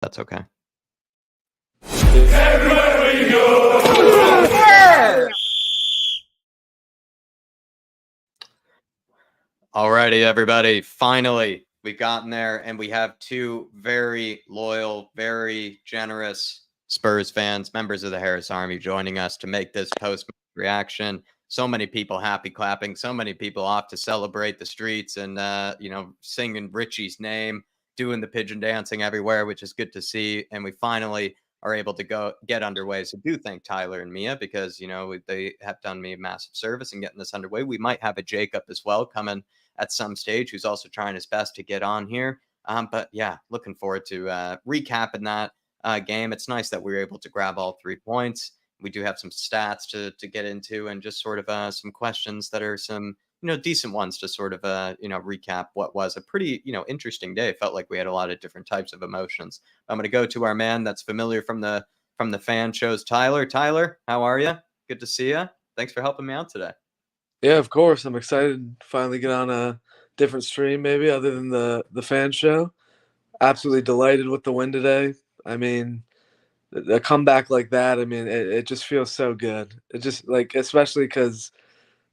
That's okay. Alrighty, everybody. Finally, we've gotten there, and we have two very loyal, very generous Spurs fans, members of the Harris Army, joining us to make this post reaction. So many people happy clapping, so many people off to celebrate the streets and singing Richie's name, doing the pigeon dancing everywhere, which is good to see. And we finally are able to get underway. So do thank Tyler and Mia because they have done me a massive service in getting this underway. We might have a Jacob as well coming at some stage, who's also trying his best to get on here. But yeah, looking forward to recapping that game. It's nice that we were able to grab all 3 points. We do have some stats to get into and just sort of some questions that are some decent ones to sort of recap what was a pretty interesting day. It felt like we had a lot of different types of emotions. I'm going to go to our man that's familiar from the fan shows, Tyler. Tyler, how are you? Good to see you. Thanks for helping me out today. Yeah, of course. I'm excited to finally get on a different stream, maybe other than the fan show. Absolutely delighted with the win today. I mean, a comeback like that, I mean, it just feels so good. It just like, especially because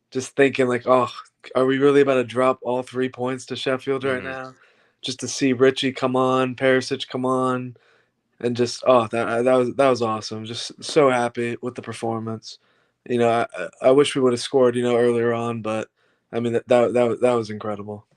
just thinking like, oh, are we really about to drop all 3 points to Sheffield right now? Just to see Richie come on, Perisic come on, and just that was awesome. Just so happy with the performance. I wish we would have scored earlier on, but I mean that was incredible.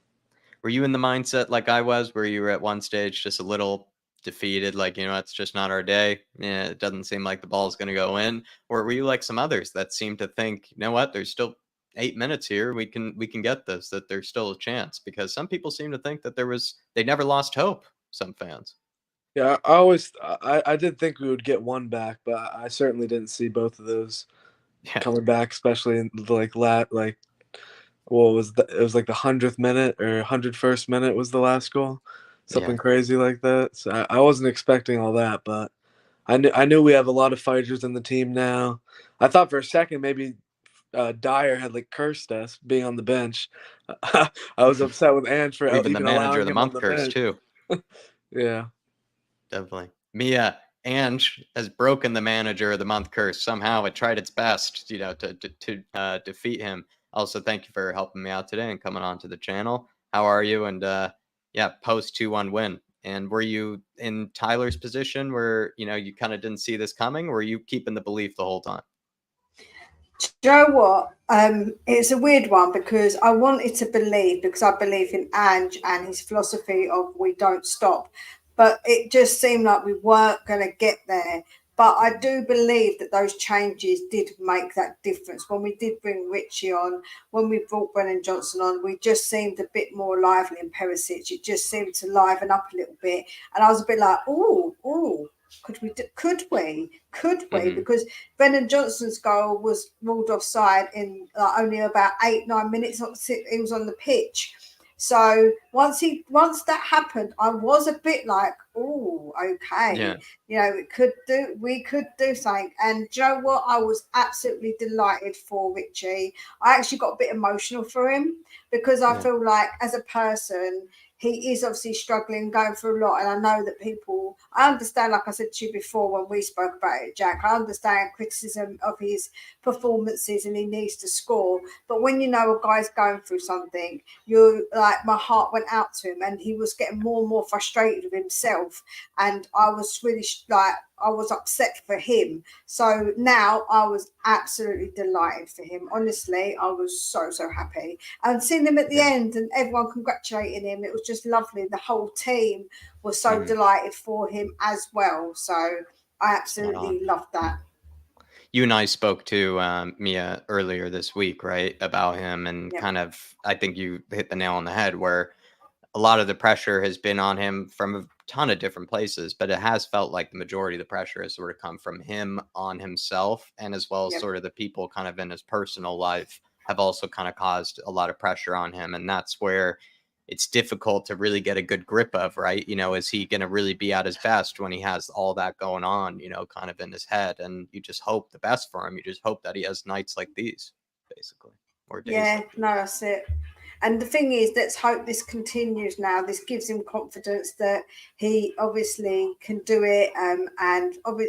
Were you in the mindset like I was, where you were at one stage just a little defeated, like it's just not our day? Yeah, it doesn't seem like the ball's going to go in. Or were you like some others that seem to think, what, there's still 8 minutes here, we can get this, that there's still a chance? Because some people seem to think that they never lost hope. Some fans. Yeah, I did think we would get one back, but I certainly didn't see both of those coming back, especially in like what was it was like the 100th minute or 101st minute was the last goal, something crazy like that. So I wasn't expecting all that, but I knew we have a lot of fighters in the team now. I thought for a second maybe Dyer had like cursed us being on the bench. I was upset with Ange for even the even manager allowing of the him on month the curse bench. too. Yeah, definitely. Mia, Ange has broken the manager of the month curse. Somehow it tried its best, to defeat him. Also, thank you for helping me out today and coming on to the channel. How are you? And post 2-1 win. And were you in Tyler's position where, you kind of didn't see this coming? Or were you keeping the belief the whole time? Do you know what? It's a weird one because I wanted to believe, because I believe in Ange and his philosophy of we don't stop. But it just seemed like we weren't going to get there. But I do believe that those changes did make that difference. When we did bring Richie on, when we brought Brennan Johnson on, we just seemed a bit more lively in Perisic. It just seemed to liven up a little bit. And I was a bit like, ooh. Could we? Because Brennan Johnson's goal was ruled offside in only about 8-9 minutes. He was on the pitch. So once that happened, I was a bit like, oh, okay. Yeah. We could do something. And do you know what? I was absolutely delighted for Richie. I actually got a bit emotional for him because I feel like as a person, he is obviously struggling, going through a lot. And I know that I understand, like I said to you before when we spoke about it, Jack, I understand criticism of his performances and he needs to score. But when you know a guy's going through something, my heart went out to him and he was getting more and more frustrated with himself. And I was really I was upset for him. So now I was absolutely delighted for him. Honestly, I was so happy. And seeing him at the end and everyone congratulating him, it was just lovely. The whole team was so delighted for him as well. So I absolutely loved that. You and I spoke to Mia earlier this week, right, about him, and kind of, I think you hit the nail on the head where a lot of the pressure has been on him from a ton of different places, but it has felt like the majority of the pressure has sort of come from him on himself, and as well as sort of the people kind of in his personal life have also kind of caused a lot of pressure on him. And that's where it's difficult to really get a good grip of, right? Is he going to really be at his best when he has all that going on, kind of in his head? And you just hope the best for him. You just hope that he has nights like these, basically, or days. Yeah, no, that's it. And the thing is, let's hope this continues now. This gives him confidence that he obviously can do it. And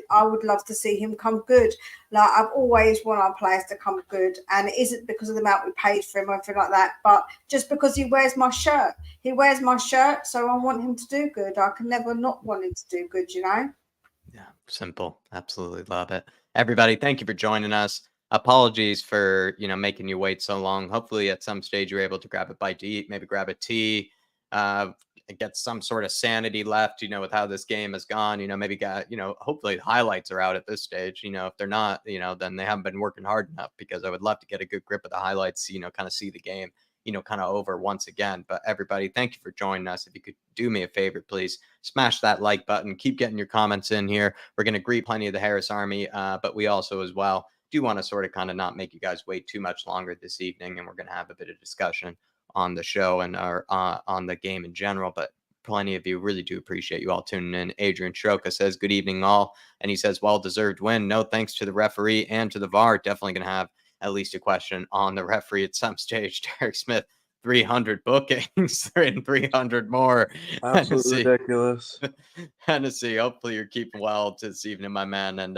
I would love to see him come good. Like, I've always want our players to come good, and it isn't because of the amount we paid for him or anything like that, but just because he wears my shirt. He wears my shirt, so I want him to do good. I can never not want him to do good, you know? Yeah, simple. Absolutely love it. Everybody, thank you for joining us. Apologies for, making you wait so long. Hopefully at some stage you're able to grab a bite to eat, maybe grab a tea, get some sort of sanity left, with how this game has gone, maybe hopefully the highlights are out at this stage. If they're not, then they haven't been working hard enough, because I would love to get a good grip of the highlights, kind of see the game, kind of over once again. But everybody, thank you for joining us. If you could do me a favor, please smash that like button. Keep getting your comments in here. We're going to greet plenty of the Harris Army, but we also as well do want to sort of kind of not make you guys wait too much longer this evening. And we're going to have a bit of discussion on the show and on the game in general. But plenty of you really do appreciate you all tuning in. Adrian Stroka says, good evening, all. And he says, well-deserved win. No thanks to the referee and to the VAR. Definitely going to have at least a question on the referee at some stage. Derek Smith, 300 bookings and 300 more. Absolutely ridiculous. Hennessy, hopefully you're keeping well this evening, my man. And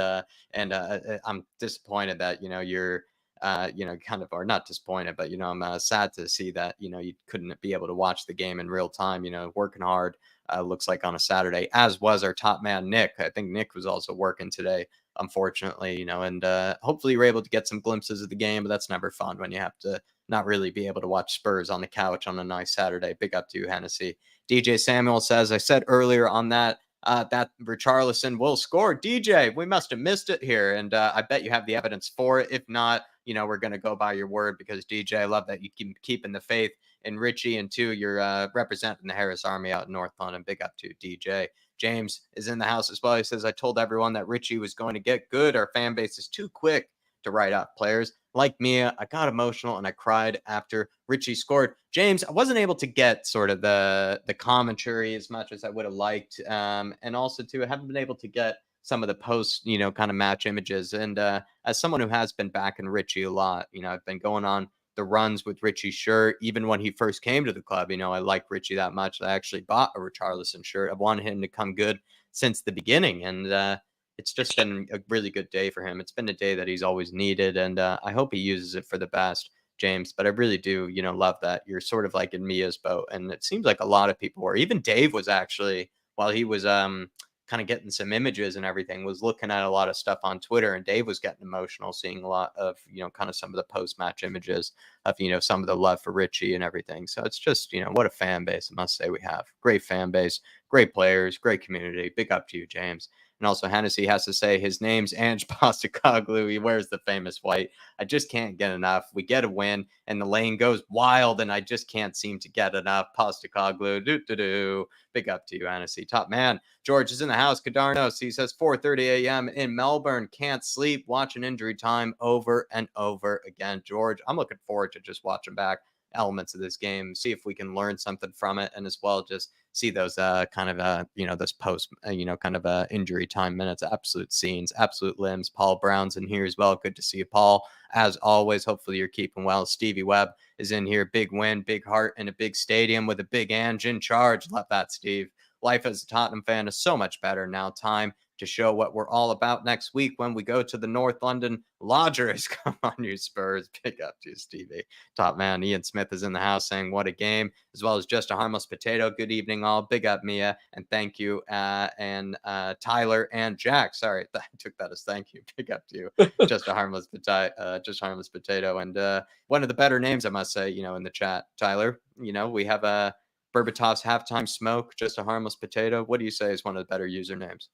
I'm disappointed that, you're, kind of, or not disappointed, but, I'm sad to see that, you couldn't be able to watch the game in real time, working hard, looks like on a Saturday, as was our top man, Nick. I think Nick was also working today, unfortunately, and hopefully you're able to get some glimpses of the game, but that's never fun when you have to not really be able to watch Spurs on the couch on a nice Saturday. Big up to you, Hennessy. DJ Samuel says, I said earlier on that Richarlison will score. DJ, we must have missed it here. And I bet you have the evidence for it. If not, we're going to go by your word, because DJ, I love that you keep keeping the faith in Richie, and two, you're representing the Harris Army out in North London. Big up to DJ. James is in the house as well. He says, I told everyone that Richie was going to get good. Our fan base is too quick to write off players. Like Mia, I got emotional and I cried after Richie scored. James, I wasn't able to get sort of the commentary as much as I would have liked. And also, too, I haven't been able to get some of the post, kind of match images. And as someone who has been backing Richie a lot, I've been going on the runs with Richie's shirt. Even when he first came to the club, I like Richie that much. I actually bought a Richarlison shirt. I've wanted him to come good since the beginning. And it's just been a really good day for him. It's been a day that he's always needed, and I hope he uses it for the best, James. But I really do, love that you're sort of like in Mia's boat, and it seems like a lot of people were. Even Dave was actually, while he was kind of getting some images and everything, was looking at a lot of stuff on Twitter, and Dave was getting emotional seeing a lot of, kind of some of the post-match images of, some of the love for Richie and everything. So it's just, what a fan base, I must say we have. Great fan base, great players, great community. Big up to you, James. And also Hennessy has to say his name's Ange Postecoglou. He wears the famous white. I just can't get enough. We get a win and the lane goes wild, and I just can't seem to get enough. Postecoglou. Big up to you, Hennessy. Top man. George is in the house. Kadarnos, he says 4:30 a.m. in Melbourne. Can't sleep. Watching Injury Time over and over again. George, I'm looking forward to just watching back elements of this game, see if we can learn something from it, and as well just see those kind of those post kind of injury time minutes, absolute scenes, absolute limbs. Paul Brown's in here as well. Good to see you, Paul, as always. Hopefully you're keeping well. Stevie Webb is in here. Big win, big heart in a big stadium with a big Ange in charge. Love that, Steve. Life as a Tottenham fan is so much better now. Time to show what we're all about next week when we go to the North London Lodgers. Come on, you Spurs. Pick up to you, Stevie. Top man. Ian Smith is in the house saying, what a game, as well as Just a Harmless Potato. Good evening, all. Big up, Mia. And thank you. And Tyler and Jack. Sorry, I took that as thank you. Big up to you. Just a Harmless Potato. And one of the better names, I must say, in the chat, Tyler. We have a Berbatov's Halftime Smoke, Just a Harmless Potato. What do you say is one of the better usernames?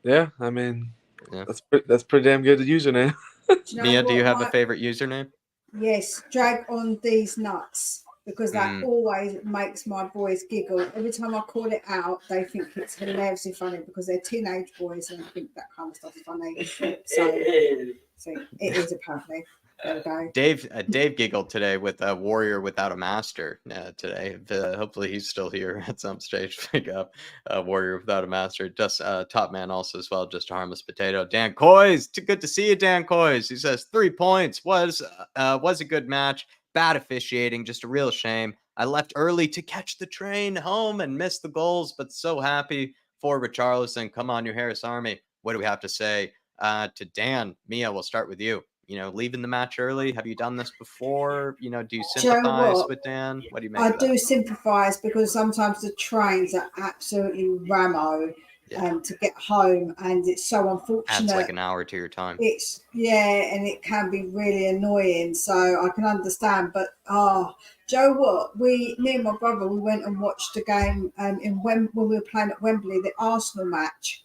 Yeah, I mean, yeah. That's pretty damn good username. Mia, do you have a favorite username? Yes, drag on these nuts, because that always makes my boys giggle. Every time I call it out, they think it's hilariously funny because they're teenage boys and think that kind of stuff is funny. So it is apparently. There we go. Dave giggled today with a warrior without a master today. Hopefully he's still here at some stage. Pick up warrior without a master. Just top man also as well. Just a Harmless Potato. Dan Coys, good to see you, Dan Coys. He says 3 points was a good match. bad officiating, just a real shame. I left early to catch the train home and missed the goals, but so happy for Richarlison. Come on, your Harris Army. What do we have to say to Dan? Mia, we'll start with you. Leaving the match early. Have you done this before? Do you Do you know sympathize what? with Dan? What do you make I of that? do sympathise because sometimes the trains are absolutely ramo to get home, and it's so Adds unfortunate. like an hour to your time. And it can be really annoying. So I can understand, but Joe, what me and my brother, we went and watched a game when we were playing at Wembley, the Arsenal match,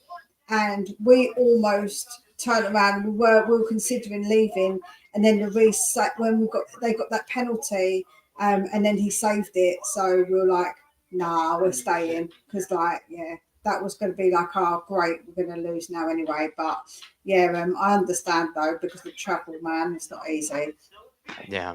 and we almost turned around. We were considering leaving, and then when they got that penalty, and then he saved it. So we were like, nah, we're staying, because that was going to be like, oh great, we're going to lose now anyway. But I understand though, because the travel, man, it's not easy. Yeah.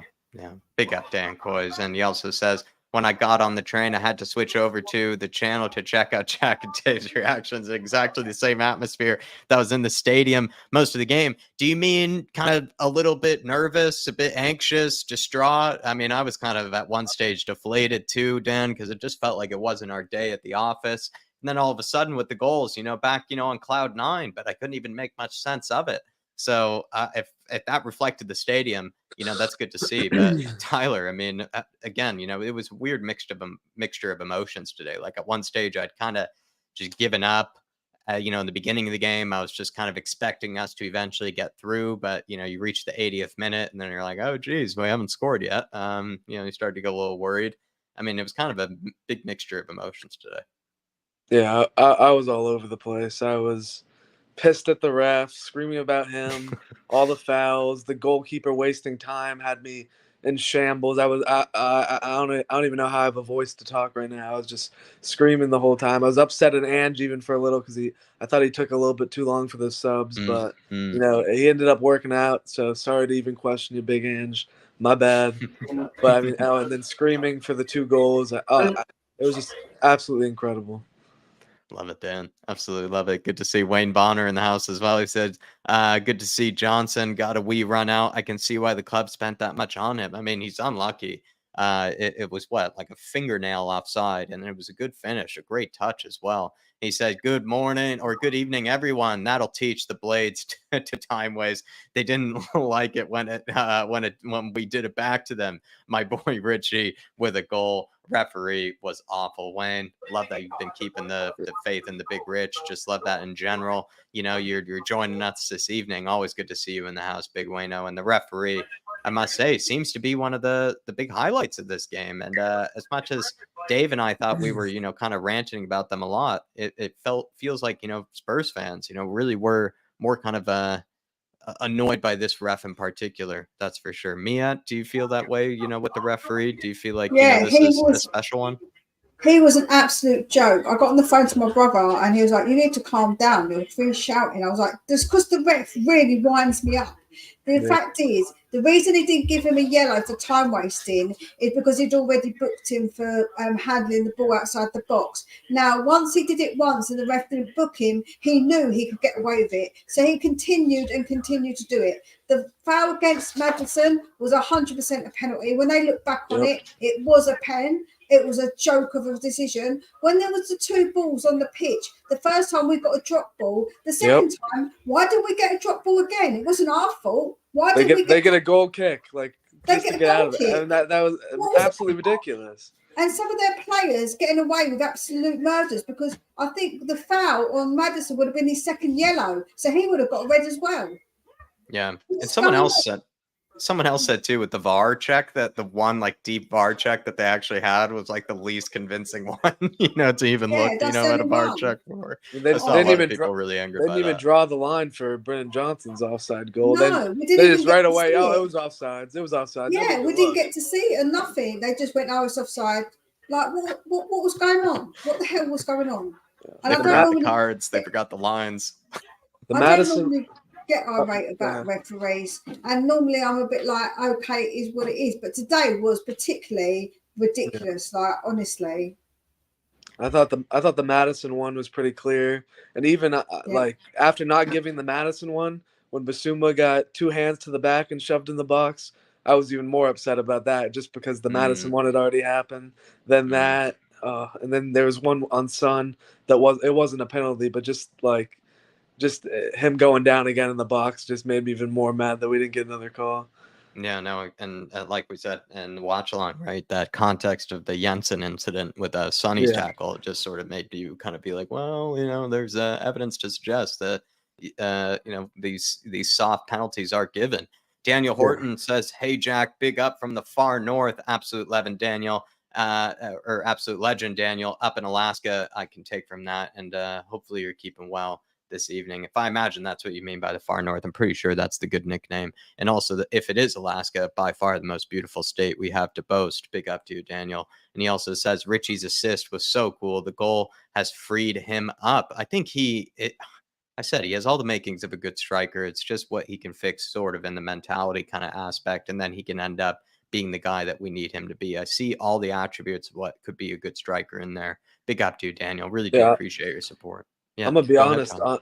Big up Dan Coys. And he also says, when I got on the train, I had to switch over to the channel to check out Jack and Dave's reactions. Exactly the same atmosphere that was in the stadium most of the game. Do you mean kind of a little bit nervous, a bit anxious, distraught? I mean, I was kind of at one stage deflated too, Dan, because it just felt like it wasn't our day at the office. And then all of a sudden with the goals, back, on cloud nine, but I couldn't even make much sense of it. So if that reflected the stadium, that's good to see. But Tyler, I mean, again, it was a weird mixture of emotions today. Like at one stage, I'd kind of just given up. In the beginning of the game, I was just kind of expecting us to eventually get through. But, you reach the 80th minute and then you're like, oh, geez, we haven't scored yet. You started to get a little worried. I mean, it was kind of a big mixture of emotions today. Yeah, I was all over the place. I was pissed at the ref, screaming about him, all the fouls, the goalkeeper wasting time had me in shambles. I don't even know how I have a voice to talk right now. I was just screaming the whole time. I was upset at Ange even for a little because I thought he took a little bit too long for the subs, but he ended up working out. So sorry to even question you, Big Ange. My bad. But I mean, and then screaming for the 2 goals. It was just absolutely incredible. Love it, Dan. Absolutely love it. Good to see Wayne Bonner in the house as well. He said, good to see Johnson got a wee run out. I can see why the club spent that much on him. I mean, he's unlucky. It was like a fingernail offside, and it was a good finish, a great touch as well. He said, good morning or good evening, everyone. That'll teach the Blades to time waste. They didn't like it when we did it back to them. My boy Richie with a goal. Referee was awful. Wayne, love that you've been keeping the faith in the Big Rich. Just love that in general. You're joining us this evening. Always good to see you in the house, Big Wayno. And the referee, I must say, seems to be one of the big highlights of this game. And as much as Dave and I thought we were, kind of ranting about them a lot, it feels like, Spurs fans, really were more kind of annoyed by this ref in particular. That's for sure. Mia, do you feel that way, with the referee? Do you feel like, this is a special one? He was an absolute joke. I got on the phone to my brother and he was like, you need to calm down. You're free shouting. I was like, just because the ref really winds me up. The fact is, the reason he didn't give him a yellow for time wasting is because he'd already booked him for handling the ball outside the box. Now, once he did it once and the ref didn't book him, he knew he could get away with it. So he continued to do it. The foul against Maddison was 100% a penalty. When they look back on it, it was a pen. It was a joke of a decision. When there was the 2 balls on the pitch, the first time we got a drop ball, the second time, why did we get a drop ball again? It wasn't our fault. Why did they get a goal kick, like just to get out of it? And that was absolutely ridiculous. And some of their players getting away with absolute murders, because I think the foul on Maddison would have been his second yellow, so he would have got a red as well. Yeah, and someone else said too with the VAR check that the one deep VAR check that they actually had was the least convincing one, to even look, at a VAR check for. They really angry. They didn't even draw the line for Brennan Johnson's offside goal. No, we didn't. They just right away. It was offsides. It was offside. Yeah, we didn't get to see it and nothing. They just went, oh, it's offside. Like what was going on? What the hell was going on? And they forgot the cards. They forgot the lines. I don't normally get irate about referees, and normally I'm a bit like, okay, it is what it is. But today was particularly ridiculous. Like honestly, I thought the Maddison one was pretty clear, and even after not giving the Maddison one, when Basuma got 2 hands to the back and shoved in the box, I was even more upset about that just because the Madison one had already happened. Then that, and then there was one on Son that wasn't a penalty, but just him going down again in the box just made me even more mad that we didn't get another call. Yeah, no, and like we said in the watch along, right? That context of the Jensen incident with Sonny's tackle just sort of made you kind of be like, well, there's evidence to suggest that these soft penalties are given. Daniel Horton says, "Hey Jack, big up from the far north, absolute legend Daniel, or absolute legend Daniel, up in Alaska. I can take from that, and hopefully you're keeping well this evening." If I imagine that's what you mean by the far north, I'm pretty sure that's the good nickname. And also, if it is Alaska, by far the most beautiful state we have to boast. Big up to you, Daniel. And he also says Richie's assist was so cool. The goal has freed him up. I think I said he has all the makings of a good striker. It's just what he can fix sort of in the mentality kind of aspect. And then he can end up being the guy that we need him to be. I see all the attributes of what could be a good striker in there. Big up to you, Daniel. Really do appreciate your support. Yeah, I'm going to be honest. Ahead,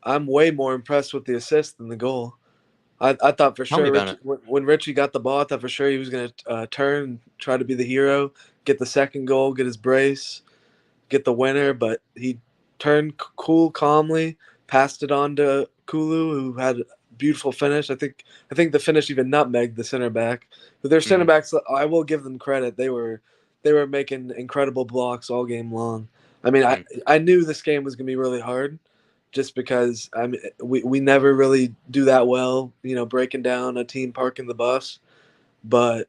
I'm way more impressed with the assist than the goal. I thought for sure when Richie got the ball, I thought for sure he was going to turn, try to be the hero, get the second goal, get his brace, get the winner. But he turned cool, calmly, passed it on to Kulu, who had a beautiful finish. I think the finish even nutmegged the center back. But their center backs, I will give them credit. They were making incredible blocks all game long. I mean, I knew this game was going to be really hard, just because we never really do that well, breaking down a team parking the bus. But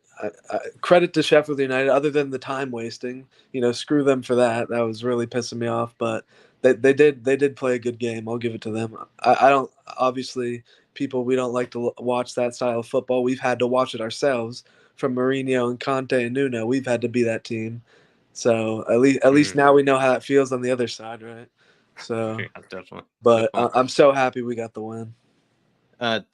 credit to Sheffield United, other than the time wasting, screw them for that. That was really pissing me off. But they did play a good game. I'll give it to them. I don't, obviously, we don't like to watch that style of football. We've had to watch it ourselves from Mourinho and Conte and Nuno. We've had to be that team. So at least now we know how it feels on the other side, right? So yeah, definitely. But I'm so happy we got the win.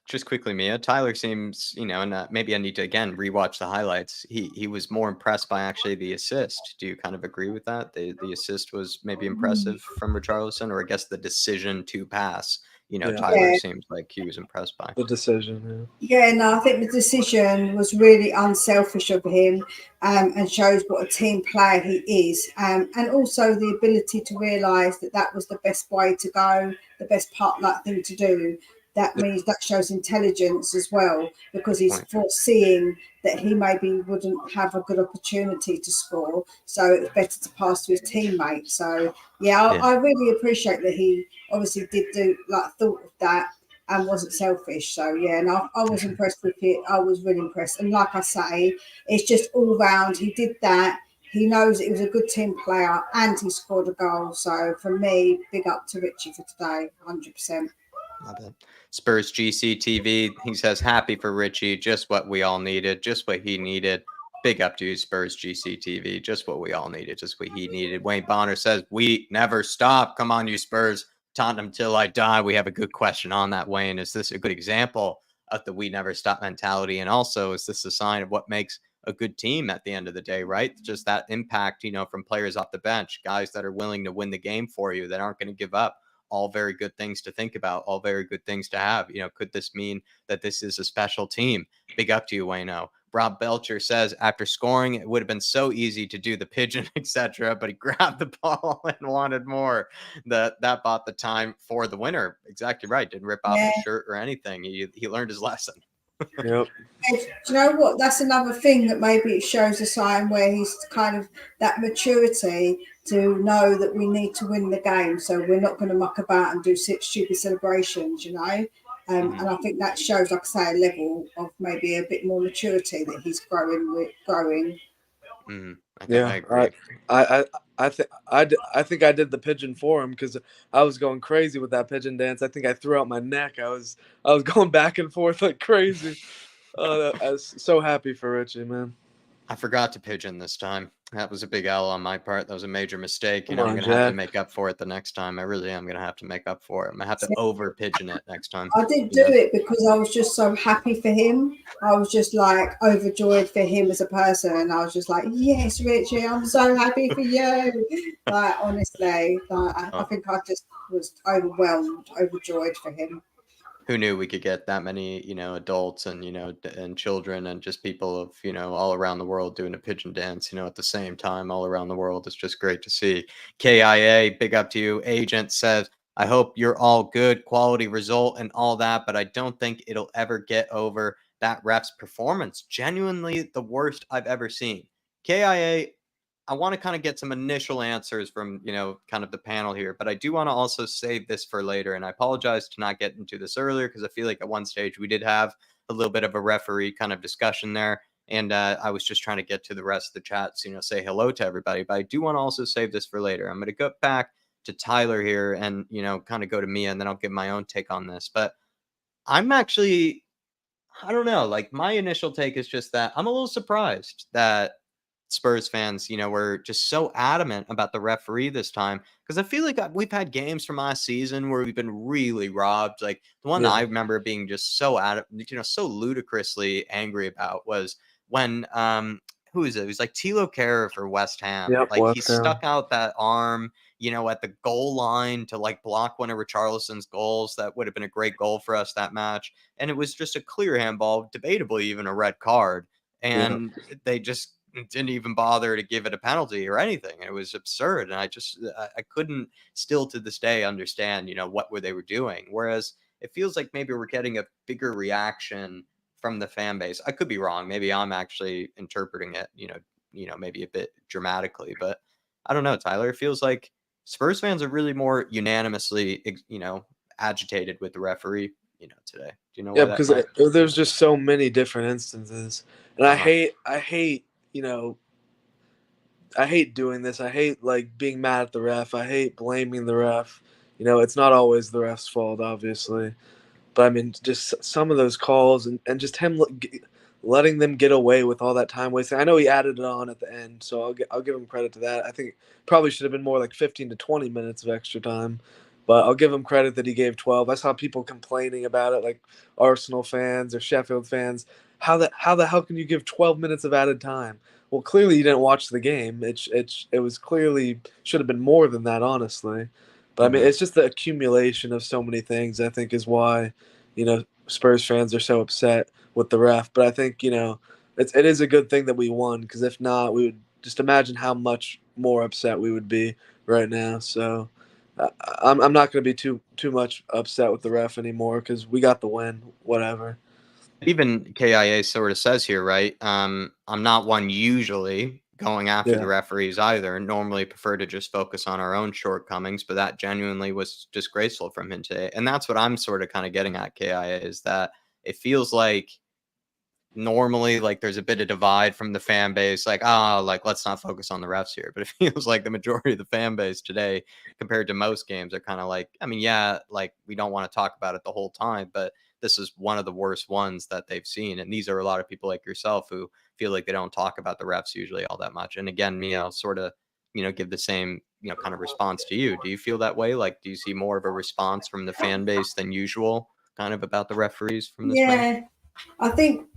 Just quickly, Mia, Tyler seems, and maybe I need to again rewatch the highlights. He was more impressed by actually the assist. Do you kind of agree with that? The assist was maybe impressive from Richarlison, or I guess the decision to pass. Tyler seems like he was impressed by the decision. Yeah, no, I think the decision was really unselfish of him, and shows what a team player he is, and also the ability to realise that was the best way to go, the best thing to do. That means that shows intelligence as well, because he's foreseeing that he maybe wouldn't have a good opportunity to score, so it's better to pass to his teammate. So I really appreciate that he obviously did thought of that and wasn't selfish. So and I was impressed with it. I was really impressed, and like I say, it's just all round. He did that. He knows he was a good team player, and he scored a goal. So for me, big up to Richie for today, 100%. Love it. Spurs GCTV, he says, happy for Richie, just what we all needed, just what he needed. Big up to you, Spurs GCTV, just what we all needed, just what he needed. Wayne Bonner says, we never stop. Come on, you Spurs. Tottenham till I die. We have a good question on that, Wayne. Is this a good example of the we never stop mentality? And also, is this a sign of what makes a good team at the end of the day, right? Just that impact, from players off the bench, guys that are willing to win the game for you, that aren't going to give up. All very good things to think about, all very good things to have. Could this mean that this is a special team? Big up to you, Wayno. Rob Belcher says, after scoring, it would have been so easy to do the pigeon, etc., but he grabbed the ball and wanted more. That bought the time for the winner. Exactly right. Didn't rip off his shirt or anything. He learned his lesson. Yep. Do you know what? That's another thing that maybe it shows a sign where he's kind of that maturity to know that we need to win the game. So we're not going to muck about and do stupid celebrations, And I think that shows, like I say, a level of maybe a bit more maturity that he's growing. I agree. I think I did the pigeon for him because I was going crazy with that pigeon dance. I think I threw out my neck. I was going back and forth like crazy. I was so happy for Richie, man. I forgot to pigeon this time. That was a big L on my part. That was a major mistake. I'm going to have to make up for it the next time. I really am going to have to make up for it. I'm going to have to over pigeon it next time. I didn't do it because I was just so happy for him. I was just overjoyed for him as a person. And I was just like, yes, Richie, I'm so happy for you. Honestly, I think I just was overjoyed for him. who knew we could get that many, adults and, and children and just people of, all around the world doing a pigeon dance, at the same time all around the world. It's just great to see. KIA, big up to you. Agent says, I hope you're all good, quality result and all that, but I don't think it'll ever get over that ref's performance. Genuinely the worst I've ever seen. KIA, I want to kind of get some initial answers from, kind of the panel here, but I do want to also save this for later. And I apologize to not get into this earlier because I feel like at one stage we did have a little bit of a referee kind of discussion there. And I was just trying to get to the rest of the chats, say hello to everybody. But I do want to also save this for later. I'm going to go back to Tyler here and, kind of go to Mia, and then I'll give my own take on this. But I'm actually, I don't know, like my initial take is just that I'm a little surprised that Spurs fans, were just so adamant about the referee this time, because I feel like we've had games from last season where we've been really robbed. Like the one that I remember being just so so ludicrously angry about was when who is it? It was like Tilo Kehrer for West Ham. Yep, Like he West Ham. stuck out that arm, at the goal line to like block one of Richarlison's goals. That would have been a great goal for us that match. And it was just a clear handball, debatably even a red card. And they just didn't even bother to give it a penalty or anything. It was absurd. And I couldn't still to this day understand, what they were doing. Whereas it feels like maybe we're getting a bigger reaction from the fan base. I could be wrong. Maybe I'm actually interpreting it, maybe a bit dramatically, but I don't know, Tyler. It feels like Spurs fans are really more unanimously, agitated with the referee, today. Do you know why that because might there's just so many different instances. And I hate, I hate doing this. I hate like being mad at the ref. I hate blaming the ref. It's not always the ref's fault, obviously. But I mean, just some of those calls and just him letting them get away with all that time wasting. I know he added it on at the end, so I'll give him credit to that. I think probably should have been more like 15 to 20 minutes of extra time. But I'll give him credit that he gave 12. I saw people complaining about it, like Arsenal fans or Sheffield fans. How the hell can you give 12 minutes of added time? Well, clearly you didn't watch the game. It was clearly should have been more than that, honestly. But I mean, it's just the accumulation of so many things, I think, is why, Spurs fans are so upset with the ref. But I think, it is a good thing that we won, because if not, we would just imagine how much more upset we would be right now. So I'm not going to be too much upset with the ref anymore, because we got the win, whatever. Even KIA sort of says here, right? I'm not one usually going after the referees either. Normally prefer to just focus on our own shortcomings, but that genuinely was disgraceful from him today. And that's what I'm sort of kind of getting at, KIA, is that it feels like normally like there's a bit of divide from the fan base, like, like let's not focus on the refs here. But it feels like the majority of the fan base today, compared to most games, are kind of like, I mean, yeah, like we don't want to talk about it the whole time, but this is one of the worst ones that they've seen. And these are a lot of people like yourself who feel like they don't talk about the refs usually all that much. And again, sort of, give the same, kind of response to you. Do you feel that way? Like, do you see more of a response from the fan base than usual kind of about the referees from this match? I think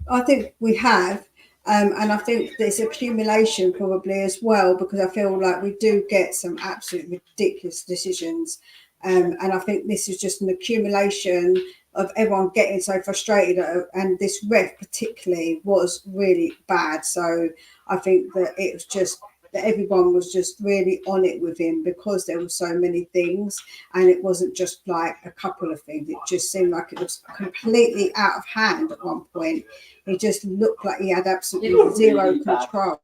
we have, and I think there's accumulation probably as well, because I feel like we do get some absolutely ridiculous decisions, and I think this is just an accumulation of everyone getting so frustrated, and this ref particularly was really bad. So I think that it was just that everyone was just really on it with him, because there were so many things, and it wasn't just like a couple of things. It just seemed like it was completely out of hand at one point. He just looked like he had absolutely zero control.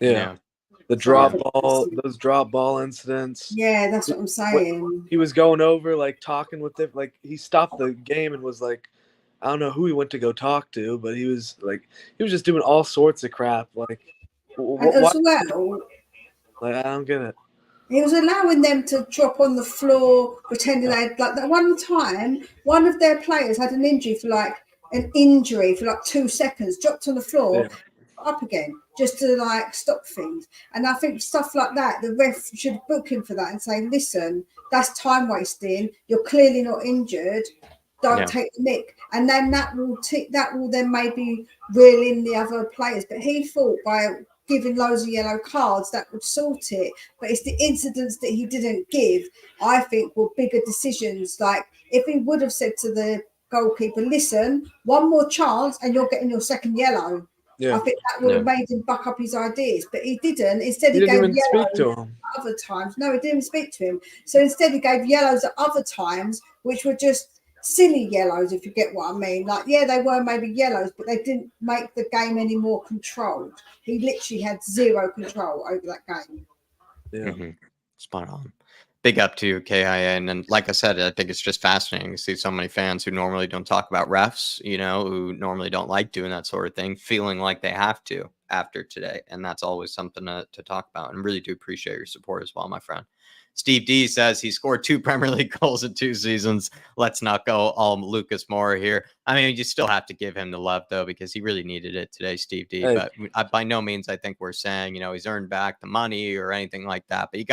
Yeah. The drop ball, those drop ball incidents. Yeah, that's what I'm saying. He was going over, like talking with them, like he stopped the game and was like, I don't know who he went to go talk to, but he was just doing all sorts of crap. Like, and as well, like I don't get it. He was allowing them to drop on the floor, pretending they had, like that one time, one of their players had an injury for like 2 seconds, dropped on the floor, up again, just to like stop things. And I think stuff like that, the ref should book him for that and say, listen, that's time wasting. You're clearly not injured. Don't take the nick. And then that will then maybe reel in the other players. But he thought by giving loads of yellow cards, that would sort it. But it's the incidents that he didn't give, I think, were bigger decisions. Like if he would have said to the goalkeeper, listen, one more chance and you're getting your second yellow. I Yeah. think that would have made him buck up his ideas, but he didn't. Instead, He he didn't gave even speak to yellows him. other times. No, he didn't speak to him. So instead, he gave yellows at other times, which were just silly yellows, if you get what I mean. Like, yeah, they were maybe yellows, but they didn't make the game any more controlled. He literally had zero control over that game. Yeah. Mm-hmm. Spot on. Big up to KIN. And like I said, I think it's just fascinating to see so many fans who normally don't talk about refs, who normally don't like doing that sort of thing, feeling like they have to after today. And that's always something to talk about. And really do appreciate your support as well, my friend. Steve D says he scored 2 Premier League goals in 2 seasons. Let's not go all Lucas Moura here. I mean, you still have to give him the love, though, because he really needed it today, Steve D. Hey. But by no means I think we're saying, he's earned back the money or anything like that. But you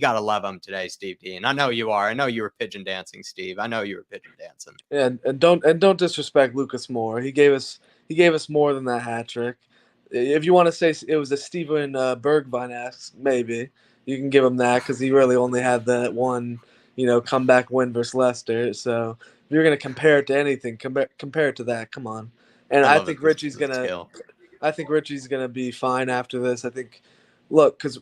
gotta love him today, Steve D. And I know you are. I know you were pigeon dancing, Steve. I know you were pigeon dancing. Yeah, and don't disrespect Lucas Moura. He gave us more than that hat trick. If you want to say it was a Steven Bergwijn-esque, maybe you can give him that because he really only had that one, comeback win versus Leicester. So if you're gonna compare it to anything, compare it to that. Come on. And I think Richie's gonna be fine after this. I think, look, because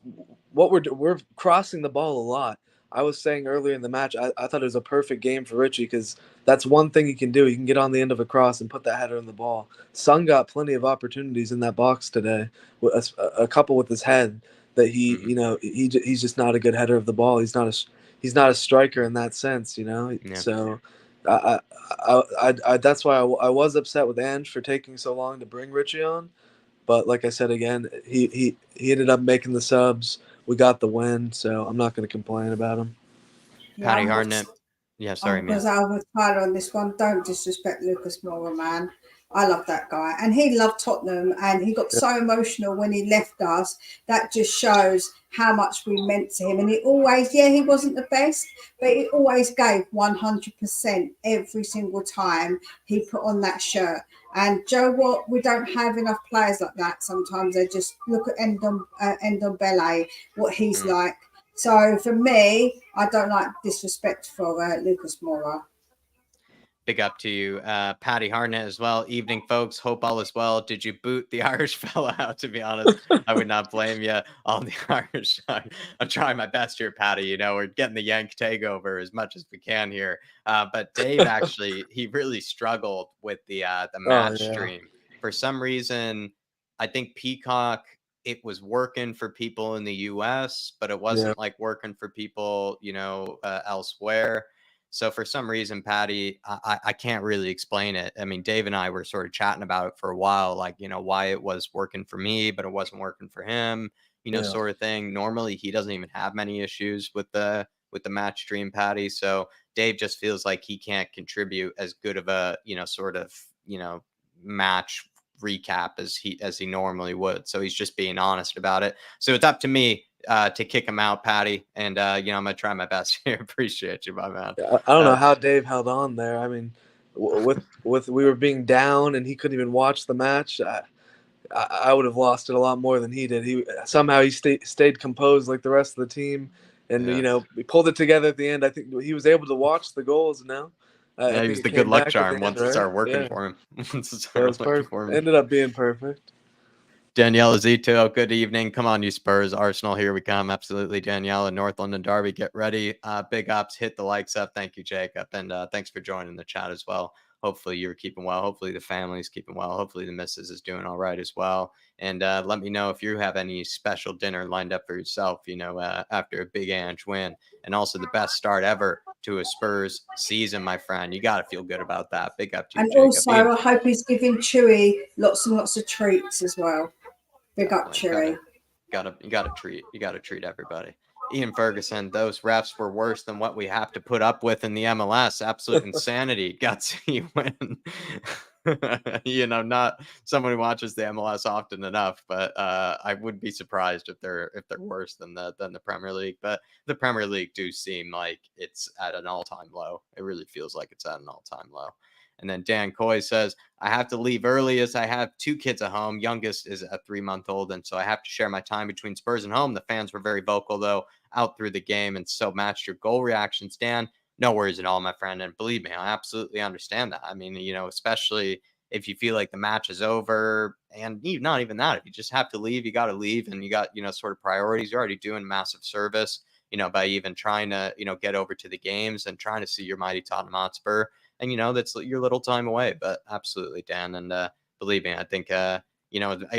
we're crossing the ball a lot. I was saying earlier in the match, I thought it was a perfect game for Richie because that's one thing he can do. He can get on the end of a cross and put that header in the ball. Son got plenty of opportunities in that box today, a couple with his head that he's just not a good header of the ball. He's not a striker in that sense, Yeah. So I that's why I was upset with Ange for taking so long to bring Richie on. But like I said again, he ended up making the subs. We got the win, so I'm not going to complain about him. Yeah, Patty Harnett. Yeah, sorry, man. Because I was tired on this one. Don't disrespect Lucas Moura, man. I love that guy. And he loved Tottenham and he got so emotional when he left us. That just shows how much we meant to him. And he always, he wasn't the best, but he always gave 100% every single time he put on that shirt. And Joe, what we don't have enough players like that. Sometimes they just look at Endon Bele, what he's like. So for me, I don't like disrespect for Lucas Moura. Big up to you, Patty Harnett as well. Evening, folks. Hope all is well. Did you boot the Irish fella out? To be honest, I would not blame you on the Irish. I'm trying my best here, Patty. We're getting the Yank takeover as much as we can here. But Dave actually, he really struggled with the match stream for some reason. I think Peacock, it was working for people in the US, but it wasn't like working for people, elsewhere. So for some reason, Patty, I can't really explain it. I mean, Dave and I were sort of chatting about it for a while, like, why it was working for me, but it wasn't working for him, sort of thing. Normally, he doesn't even have many issues with the match stream, Patty. So Dave just feels like he can't contribute as good of a, sort of, match recap as he normally would. So he's just being honest about it. So it's up to me to kick him out, Patty. And, I'm going to try my best here. Appreciate you, my man. I don't know how Dave held on there. I mean, with we were being down and he couldn't even watch the match. I would have lost it a lot more than he did. He stayed composed like the rest of the team. And, we pulled it together at the end. I think he was able to watch the goals now. He was the good luck charm once it started working for him. Ended up being perfect. Danielle Zito, good evening. Come on, you Spurs. Arsenal, here we come. Absolutely, Danielle. And North London Derby, get ready. Big ups, hit the likes up. Thank you, Jacob. And thanks for joining the chat as well. Hopefully you're keeping well. Hopefully the family's keeping well. Hopefully the missus is doing all right as well. And let me know if you have any special dinner lined up for yourself, after a big Ange win. And also the best start ever to a Spurs season, my friend. You got to feel good about that. Big up to you, and Jacob. Also, I hope he's giving Chewy lots and lots of treats as well. Big up, Chewy. You got to treat everybody. Ian Ferguson, those refs were worse than what we have to put up with in the MLS. Absolute insanity. Got to see you win. Not someone who watches the MLS often enough, but I would be surprised if they're worse than the Premier League. But the Premier League do seem like it's at an all-time low. It really feels like it's at an all-time low. And then Dan Coy says, I have to leave early as I have 2 kids at home. Youngest is a 3-month-old, and so I have to share my time between Spurs and home. The fans were very vocal, though, out through the game, and so matched your goal reactions. Dan, no worries at all, my friend. And believe me, I absolutely understand that. I mean, especially if you feel like the match is over, and not even that, if you just have to leave, you got to leave, and you got, sort of priorities. You're already doing massive service, by even trying to, get over to the games and trying to see your mighty Tottenham Hotspur. And, that's your little time away. But absolutely, Dan. And believe me, I think, I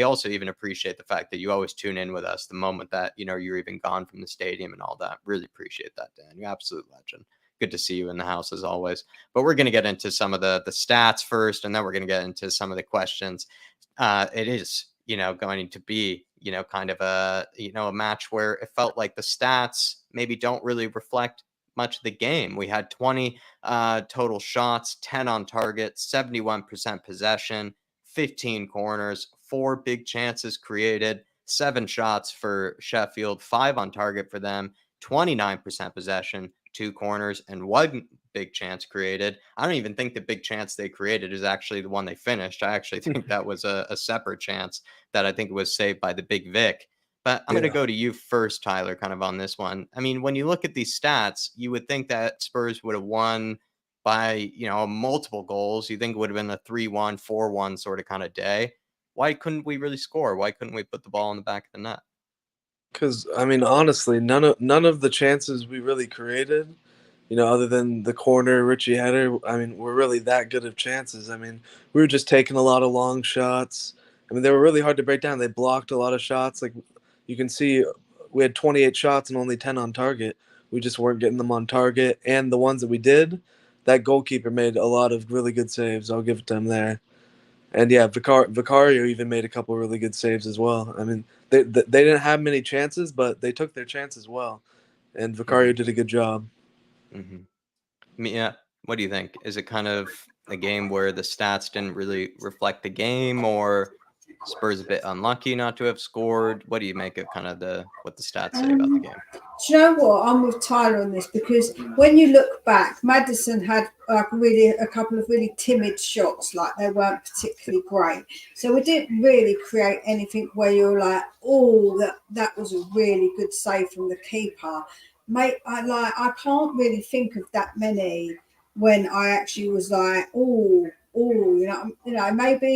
also even appreciate the fact that you always tune in with us the moment that, you're even gone from the stadium and all that. Really appreciate that, Dan. You're an absolute legend. Good to see you in the house as always. But we're going to get into some of the stats first, and then we're going to get into some of the questions. It is, going to be, kind of a match where it felt like the stats maybe don't really reflect much of the game. We had 20 total shots, 10 on target, 71% possession, 15 corners, 4 big chances created, 7 shots for Sheffield, 5 on target for them, 29% possession, 2 corners, and 1 big chance created. I don't even think the big chance they created is actually the one they finished. I actually think that was a separate chance that I think was saved by the big Vic. But I'm going to go to you first, Tyler, kind of on this one. I mean, when you look at these stats, you would think that Spurs would have won by, multiple goals. You think it would have been a 3-1, 4-1 sort of kind of day. Why couldn't we really score? Why couldn't we put the ball in the back of the net? Because I mean, honestly, none of the chances we really created, other than the corner Richie header, I mean, were really that good of chances. I mean, we were just taking a lot of long shots. I mean, they were really hard to break down. They blocked a lot of shots. Like you can see, we had 28 shots and only 10 on target. We just weren't getting them on target. And the ones that we did, that goalkeeper made a lot of really good saves. I'll give it to him there. And yeah, Vicario even made a couple really good saves as well. I mean, they didn't have many chances, but they took their chances well. And Vicario did a good job. Yeah. What do you think? Is it kind of a game where the stats didn't really reflect the game, or Spurs a bit unlucky not to have scored? What do you make of kind of what the stats say about the game? Do you know what? I'm with Tyler on this because when you look back, Maddison had a couple of really timid shots, like they weren't particularly great. So we didn't really create anything where you're like, oh, that was a really good save from the keeper. Mate, I can't really think of that many when I actually was like, maybe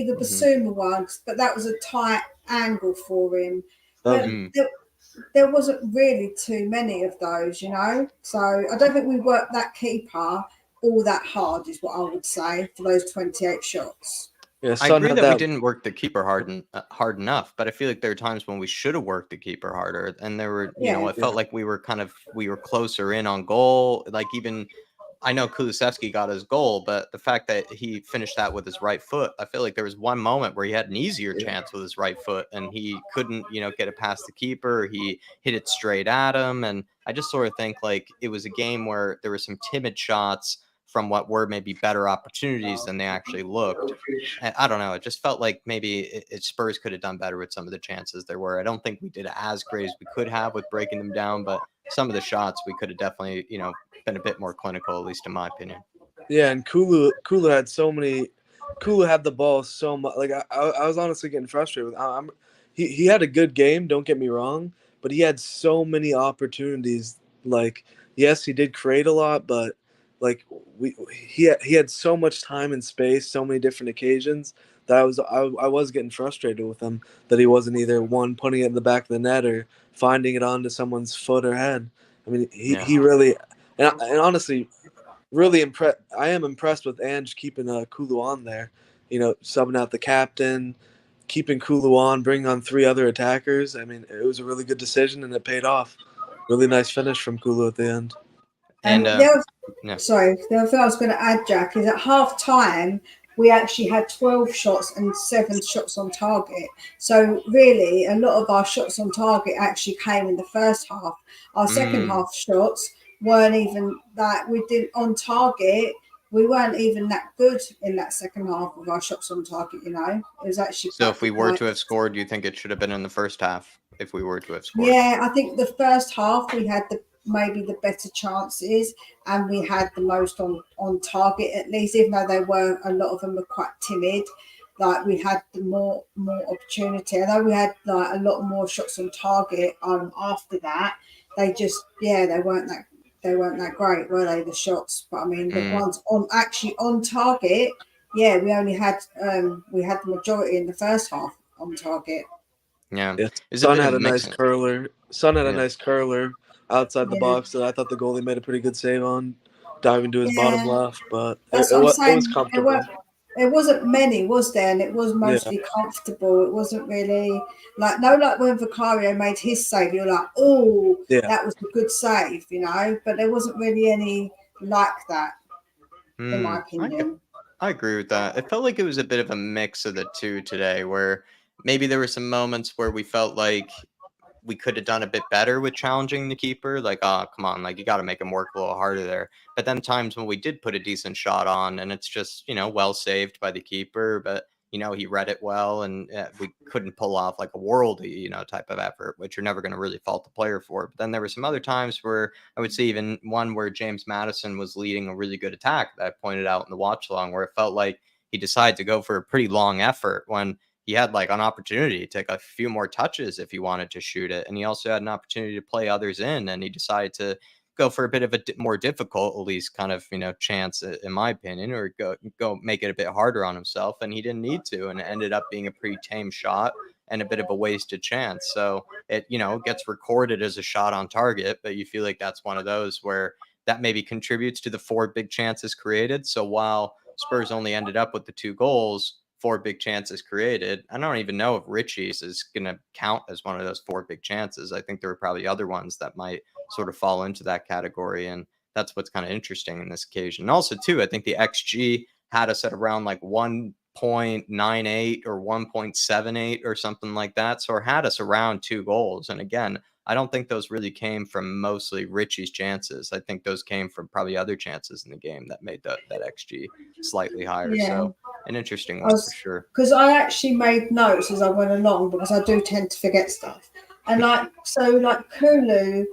the Basuma ones, but that was a tight angle for him. But there wasn't really too many of those, So I don't think we worked that keeper all that hard, is what I would say, for those 28 shots. Yeah, I agree that we didn't work the keeper hard enough, but I feel like there are times when we should have worked the keeper harder, and there were, it felt like we were closer in on goal. Like even, I know Kulusevski got his goal, but the fact that he finished that with his right foot, I feel like there was one moment where he had an easier chance with his right foot, and he couldn't, get it past the keeper. He hit it straight at him, and I just sort of think like it was a game where there were some timid shots from what were maybe better opportunities than they actually looked. I don't know. It just felt like maybe Spurs could have done better with some of the chances there were. I don't think we did as great as we could have with breaking them down, but some of the shots we could have definitely, been a bit more clinical, at least in my opinion. Yeah, and Kulu had so many. Kulu had the ball so much. Like I was honestly getting frustrated with. He had a good game. Don't get me wrong, but he had so many opportunities. Like yes, he did create a lot, but like he had so much time and space, so many different occasions that I was getting frustrated with him, that he wasn't either one putting it in the back of the net or finding it onto someone's foot or head. I mean, he really and honestly, really impressed. I am impressed with Ange keeping Kulu on there. Subbing out the captain, keeping Kulu on, bringing on 3 other attackers. I mean, it was a really good decision and it paid off. Really nice finish from Kulu at the end. And the other thing I was going to add, Jack, is at half time we actually had 12 shots and 7 shots on target. So really, a lot of our shots on target actually came in the first half. Our second half shots weren't even that we did on target. We weren't even that good in that second half of our shots on target. It was actually. So if we were to have scored, do you think it should have been in the first half? If we were to have scored, yeah, I think the first half we had maybe the better chances, and we had the most on target, at least, even though a lot of them were quite timid. Like, we had the more opportunity. Although we had like a lot more shots on target after that, they just they weren't that great, were they, the shots? But I mean, the ones on target, we only had the majority in the first half on target. Yeah. Son had a nice mixing. curler. Son had a nice curler outside the Yeah. box that I thought the goalie made a pretty good save on, diving to his bottom left. But That's it what I'm was saying. comfortable. It wasn't many, was there? And it was mostly comfortable. It wasn't really like when Vicario made his save, you're like, oh, that was a good save, you know. But there wasn't really any like that, in my opinion. I agree with that. It felt like it was a bit of a mix of the two today, where maybe there were some moments where we felt like we could have done a bit better with challenging the keeper. Like, oh, come on, like, you got to make him work a little harder there. But then times when we did put a decent shot on, and it's just, well saved by the keeper, but he read it well, and we couldn't pull off like a worldy, type of effort, which you're never going to really fault the player for. But then there were some other times where I would say, even one where James Maddison was leading a really good attack that I pointed out in the watch along, where it felt like he decided to go for a pretty long effort when he had like an opportunity to take a few more touches if he wanted to shoot it. And he also had an opportunity to play others in, and he decided to go for a bit of a more difficult, at least kind of, chance, in my opinion, or go make it a bit harder on himself. And he didn't need to, and it ended up being a pretty tame shot and a bit of a wasted chance. So it, gets recorded as a shot on target, but you feel like that's one of those where that maybe contributes to the 4 big chances created. So while Spurs only ended up with the 2 goals, 4 big chances created, I don't even know if Richie's is going to count as one of those 4 big chances. I think there were probably other ones that might sort of fall into that category. And that's what's kind of interesting in this occasion. And also, too, I think the XG had us at around like 1.98 or 1.78 or something like that. So it had us around 2 goals. And again, I don't think those really came from mostly Richie's chances. I think those came from probably other chances in the game that made that XG slightly higher. Yeah. So an interesting one for sure. Because I actually made notes as I went along, because I do tend to forget stuff. And like Kulu,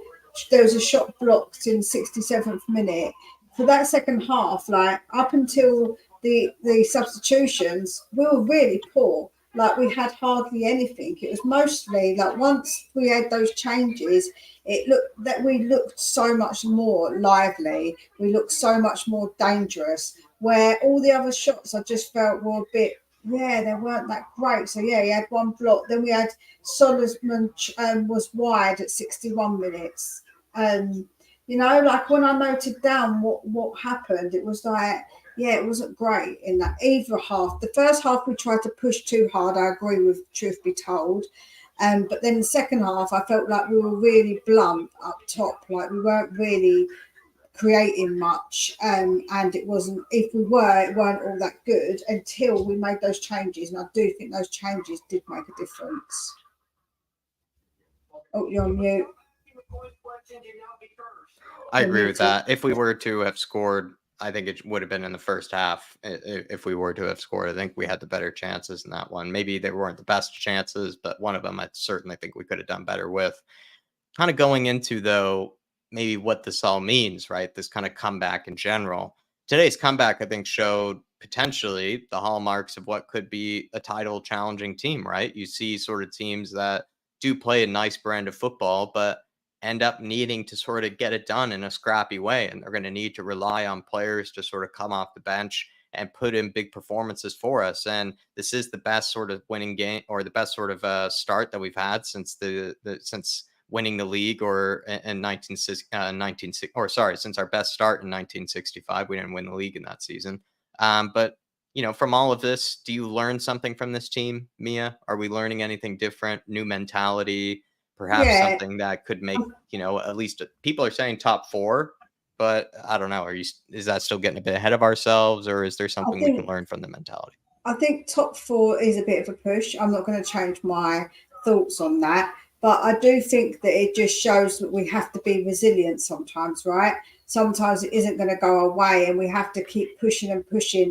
there was a shot blocked in 67th minute. For that second half, like up until the substitutions, we were really poor. Like, we had hardly anything. It was mostly like, once we had those changes, we looked so much more lively. We looked so much more dangerous. Where all the other shots I just felt were a bit, they weren't that great. So he had one block. Then we had Solomon was wide at 61 minutes. Like, when I noted down what happened, it was like, it wasn't great in that either half. The first half we tried to push too hard, I agree with, truth be told. But then the second half, I felt like we were really blunt up top. Like, we weren't really creating much, and it wasn't, if we were, it weren't all that good until we made those changes. And I do think those changes did make a difference. Oh, you're on mute. I agree with that. If we were to have scored, I think it would have been in the first half. If we were to have scored, I think we had the better chances in that one. Maybe they weren't the best chances, but one of them I certainly think we could have done better with. Kind of going into, though, maybe what this all means, right? This kind of comeback in general. Today's comeback, I think, showed potentially the hallmarks of what could be a title challenging team, right? You see sort of teams that do play a nice brand of football, but end up needing to sort of get it done in a scrappy way. And they're going to need to rely on players to sort of come off the bench and put in big performances for us. And this is the best sort of winning game, or the best sort of start that we've had since since winning the league, or in since our best start in 1965. We didn't win the league in that season. But from all of this, do you learn something from this team, Mia? Are we learning anything different? New mentality, perhaps something that could make, at least people are saying top 4, but I don't know. Is that still getting a bit ahead of ourselves, or is there something we can learn from the mentality? I think top 4 is a bit of a push. I'm not going to change my thoughts on that. But I do think that it just shows that we have to be resilient sometimes, right? Sometimes it isn't going to go away, and we have to keep pushing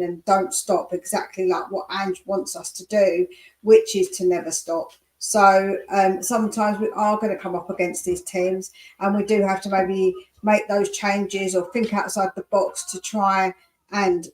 and don't stop, exactly like what Ange wants us to do, which is to never stop. So sometimes we are going to come up against these teams, and we do have to maybe make those changes or think outside the box to try and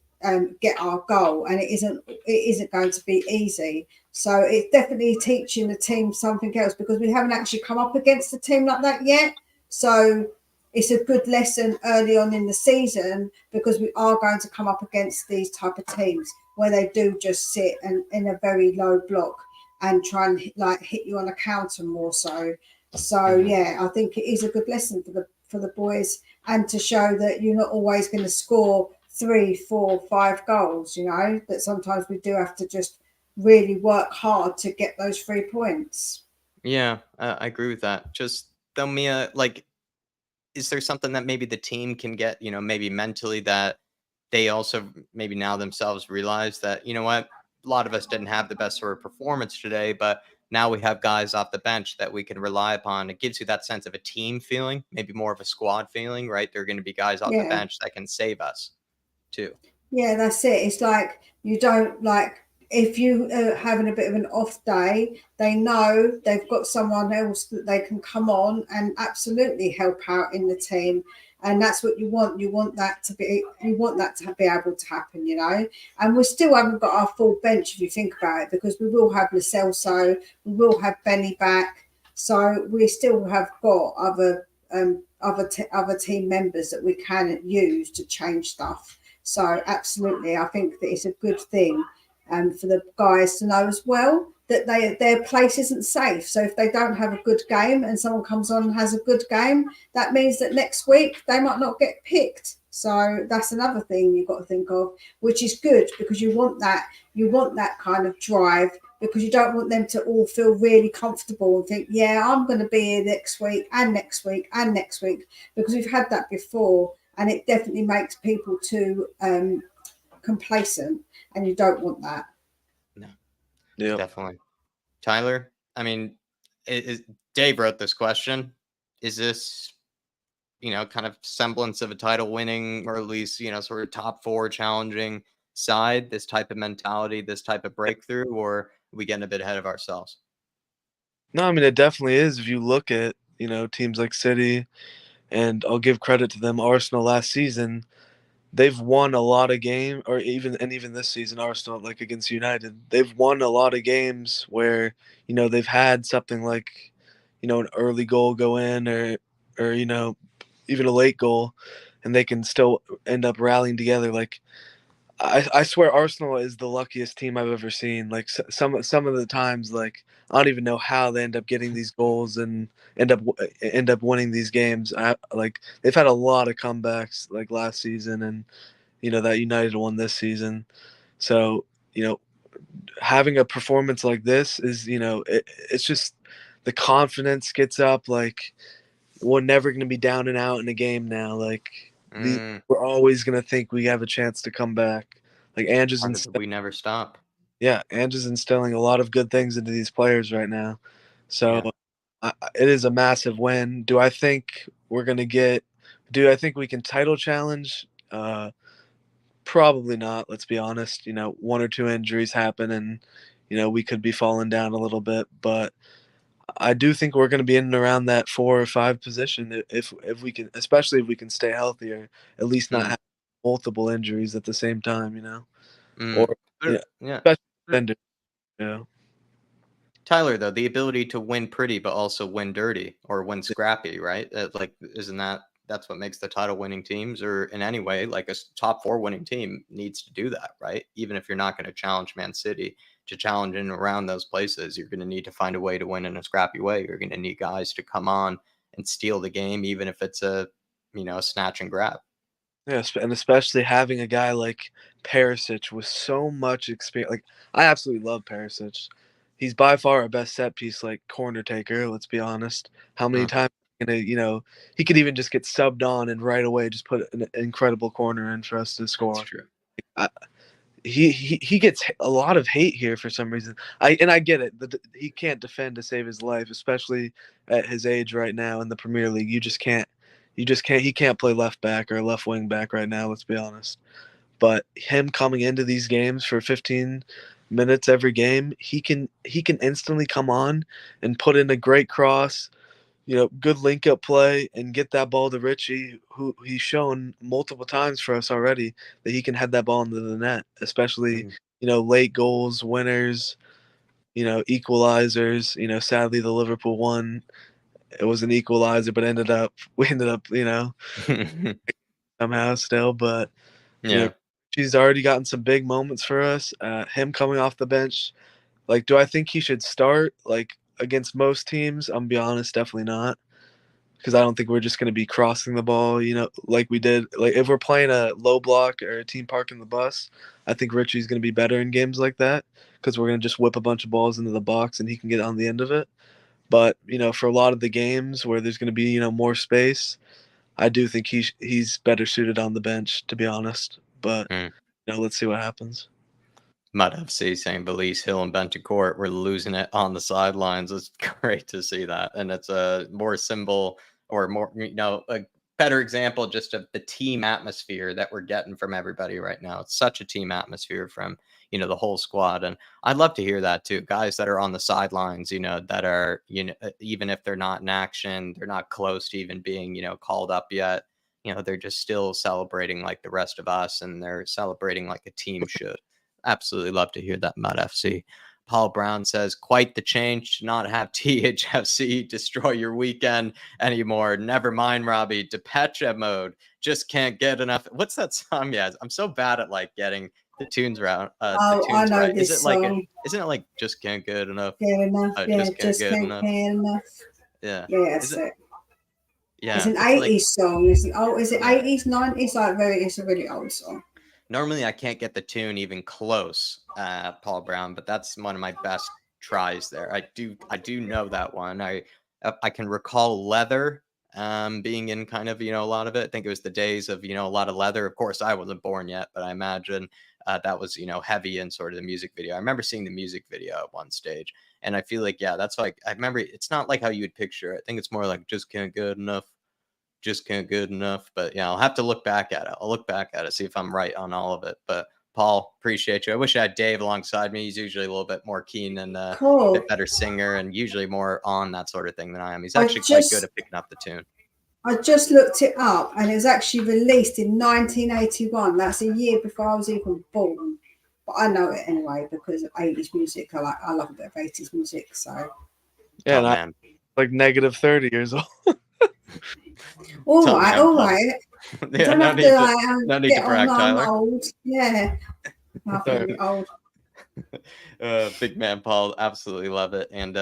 get our goal. And it isn't going to be easy. So it's definitely teaching the team something else, because we haven't actually come up against a team like that yet. So it's a good lesson early on in the season, because we are going to come up against these type of teams where they do just sit and in a very low block and try and like hit you on a counter more so. So yeah, I think it is a good lesson for the boys, and to show that you're not always going to score 3, 4, 5 goals. You know, that sometimes we do have to just really work hard to get those 3 points. Yeah, I agree with that. Just tell me, like, is there something that maybe the team can get, maybe mentally, that they also maybe now themselves realize that, you know what, a lot of us didn't have the best sort of performance today, but now we have guys off the bench that we can rely upon. It gives you that sense of a team feeling, maybe more of a squad feeling, right? There are going to be guys off the Yeah. bench that can save us too. Yeah, that's it. It's like you don't like if you are having a bit of an off day, they know they've got someone else that they can come on and absolutely help out in the team. And that's what you want. You want that to be able to happen, you know. And we still haven't got our full bench if you think about it, because we will have Lacelso, we will have Benny back. So we still have got other team members that we can use to change stuff. So absolutely, I think that it's a good thing for the guys to know as well that their place isn't safe. So if they don't have a good game and someone comes on and has a good game, that means that next week they might not get picked. So that's another thing you've got to think of, which is good, because you want that kind of drive, because you don't want them to all feel really comfortable and think, yeah, I'm going to be here next week and next week and next week, because we've had that before. And it definitely makes people too complacent, and you don't want that. No, Yeah. definitely. Tyler, I mean, Dave wrote this question. Is this, kind of semblance of a title winning, or at least, sort of top 4 challenging side, this type of mentality, this type of breakthrough, or are we getting a bit ahead of ourselves? No, I mean, it definitely is. If you look at, teams like City, and I'll give credit to them, Arsenal last season, they've won a lot of games, or even this season, Arsenal, like against United, they've won a lot of games where, they've had something like, an early goal go in, or even a late goal, and they can still end up rallying together. Like, I swear Arsenal is the luckiest team I've ever seen. Like, some of the times, like, I don't even know how they end up getting these goals and end up winning these games. Like, they've had a lot of comebacks like last season, and that United won this season. So, having a performance like this is, it's just the confidence gets up. Like, we're never going to be down and out in a game now. Like, we're always going to think we have a chance to come back. Like, We never stop. Ange's instilling a lot of good things into these players right now. So it is a massive win. Do I think we can title challenge? Probably not. Let's be honest. 1 or 2 injuries happen, and we could be falling down a little bit. But I do think we're going to be in and around that 4 or 5 position if we can, especially if we can stay healthy, or at least not have multiple injuries at the same time. Or Yeah. especially defenders, Tyler, though, the ability to win pretty but also win dirty or win scrappy, right? Like, isn't that's what makes the title winning teams, or in any way, like a top 4 winning team needs to do that, right? Even if you're not going to challenge Man City, to challenge in and around those places, you're going to need to find a way to win in a scrappy way. You're going to need guys to come on and steal the game, even if it's a snatch and grab. Yeah, and especially having a guy like Perisic with so much experience. Like, I absolutely love Perisic. He's by far our best set piece, like, corner taker. Let's be honest. How many times he could even just get subbed on and right away just put an incredible corner in for us to score. That's true. He gets a lot of hate here for some reason. I get it. He can't defend to save his life, especially at his age right now in the Premier League. You just can't. He can't play left back or left wing back right now. Let's be honest. But him coming into these games for 15 minutes every game, he can instantly come on and put in a great cross, good link up play and get that ball to Richie, who he's shown multiple times for us already that he can head that ball into the net, especially, late goals, winners, equalizers. Sadly the Liverpool one, it was an equalizer, but we ended up, somehow still, but yeah. she's already gotten some big moments for us. Him coming off the bench, like, do I think he should start like against most teams? I'm gonna be honest, definitely not, because I don't think we're just going to be crossing the ball, like we did. Like if we're playing a low block or a team parking the bus, I think Richie's going to be better in games like that because we're going to just whip a bunch of balls into the box and he can get on the end of it. But for a lot of the games where there's going to be more space, I do think he's better suited on the bench, to be honest. But let's see what happens. Mud FC saying Belize, Hill, and Bentoncourt were losing it on the sidelines. It's great to see that, and it's a more symbol or more, a better example just of the team atmosphere that we're getting from everybody right now. It's such a team atmosphere from the whole squad, and I'd love to hear that too. Guys that are on the sidelines, that are even if they're not in action, they're not close to even being called up yet. They're just still celebrating like the rest of us, and they're celebrating like a team should. Absolutely love to hear that, Mud FC. Paul Brown says, quite the change to not have THFC destroy your weekend anymore. Never mind, Robbie. Depeche mode. Just can't get enough. What's that song? Yeah, I'm so bad at like getting the tunes right. I know right. this song. Isn't it like just can't get enough? Get enough. Just can't get enough. Yeah, that's it. Yeah, it's an 80s song. Is it 80s, 90s? It's a really old song. Normally, I can't get the tune even close, Paul Brown, but that's one of my best tries there. I do know that one. I can recall Leather being in kind of a lot of it. I think it was the days of a lot of Leather. Of course, I wasn't born yet, but I imagine that was heavy in sort of the music video. I remember seeing the music video at one stage, and I feel like that's like I remember. It's not like how you would picture it. I think it's more like just can't get enough. Just can't good enough. But I'll have to look back at it. I'll look back at it, see if I'm right on all of it. But Paul, appreciate you. I wish I had Dave alongside me. He's usually a little bit more keen and a bit better singer and usually more on that sort of thing than I am. He's actually quite good at picking up the tune. I just looked it up and it was actually released in 1981. That's a year before I was even born. But I know it anyway because of 80s music. I love a bit of 80s music. So yeah, man. Like negative 30 years old. All right. Yeah, don't have to no need get to brag, on, Tyler. I'm old. Yeah. I'm old. Big man Paul, absolutely love it. And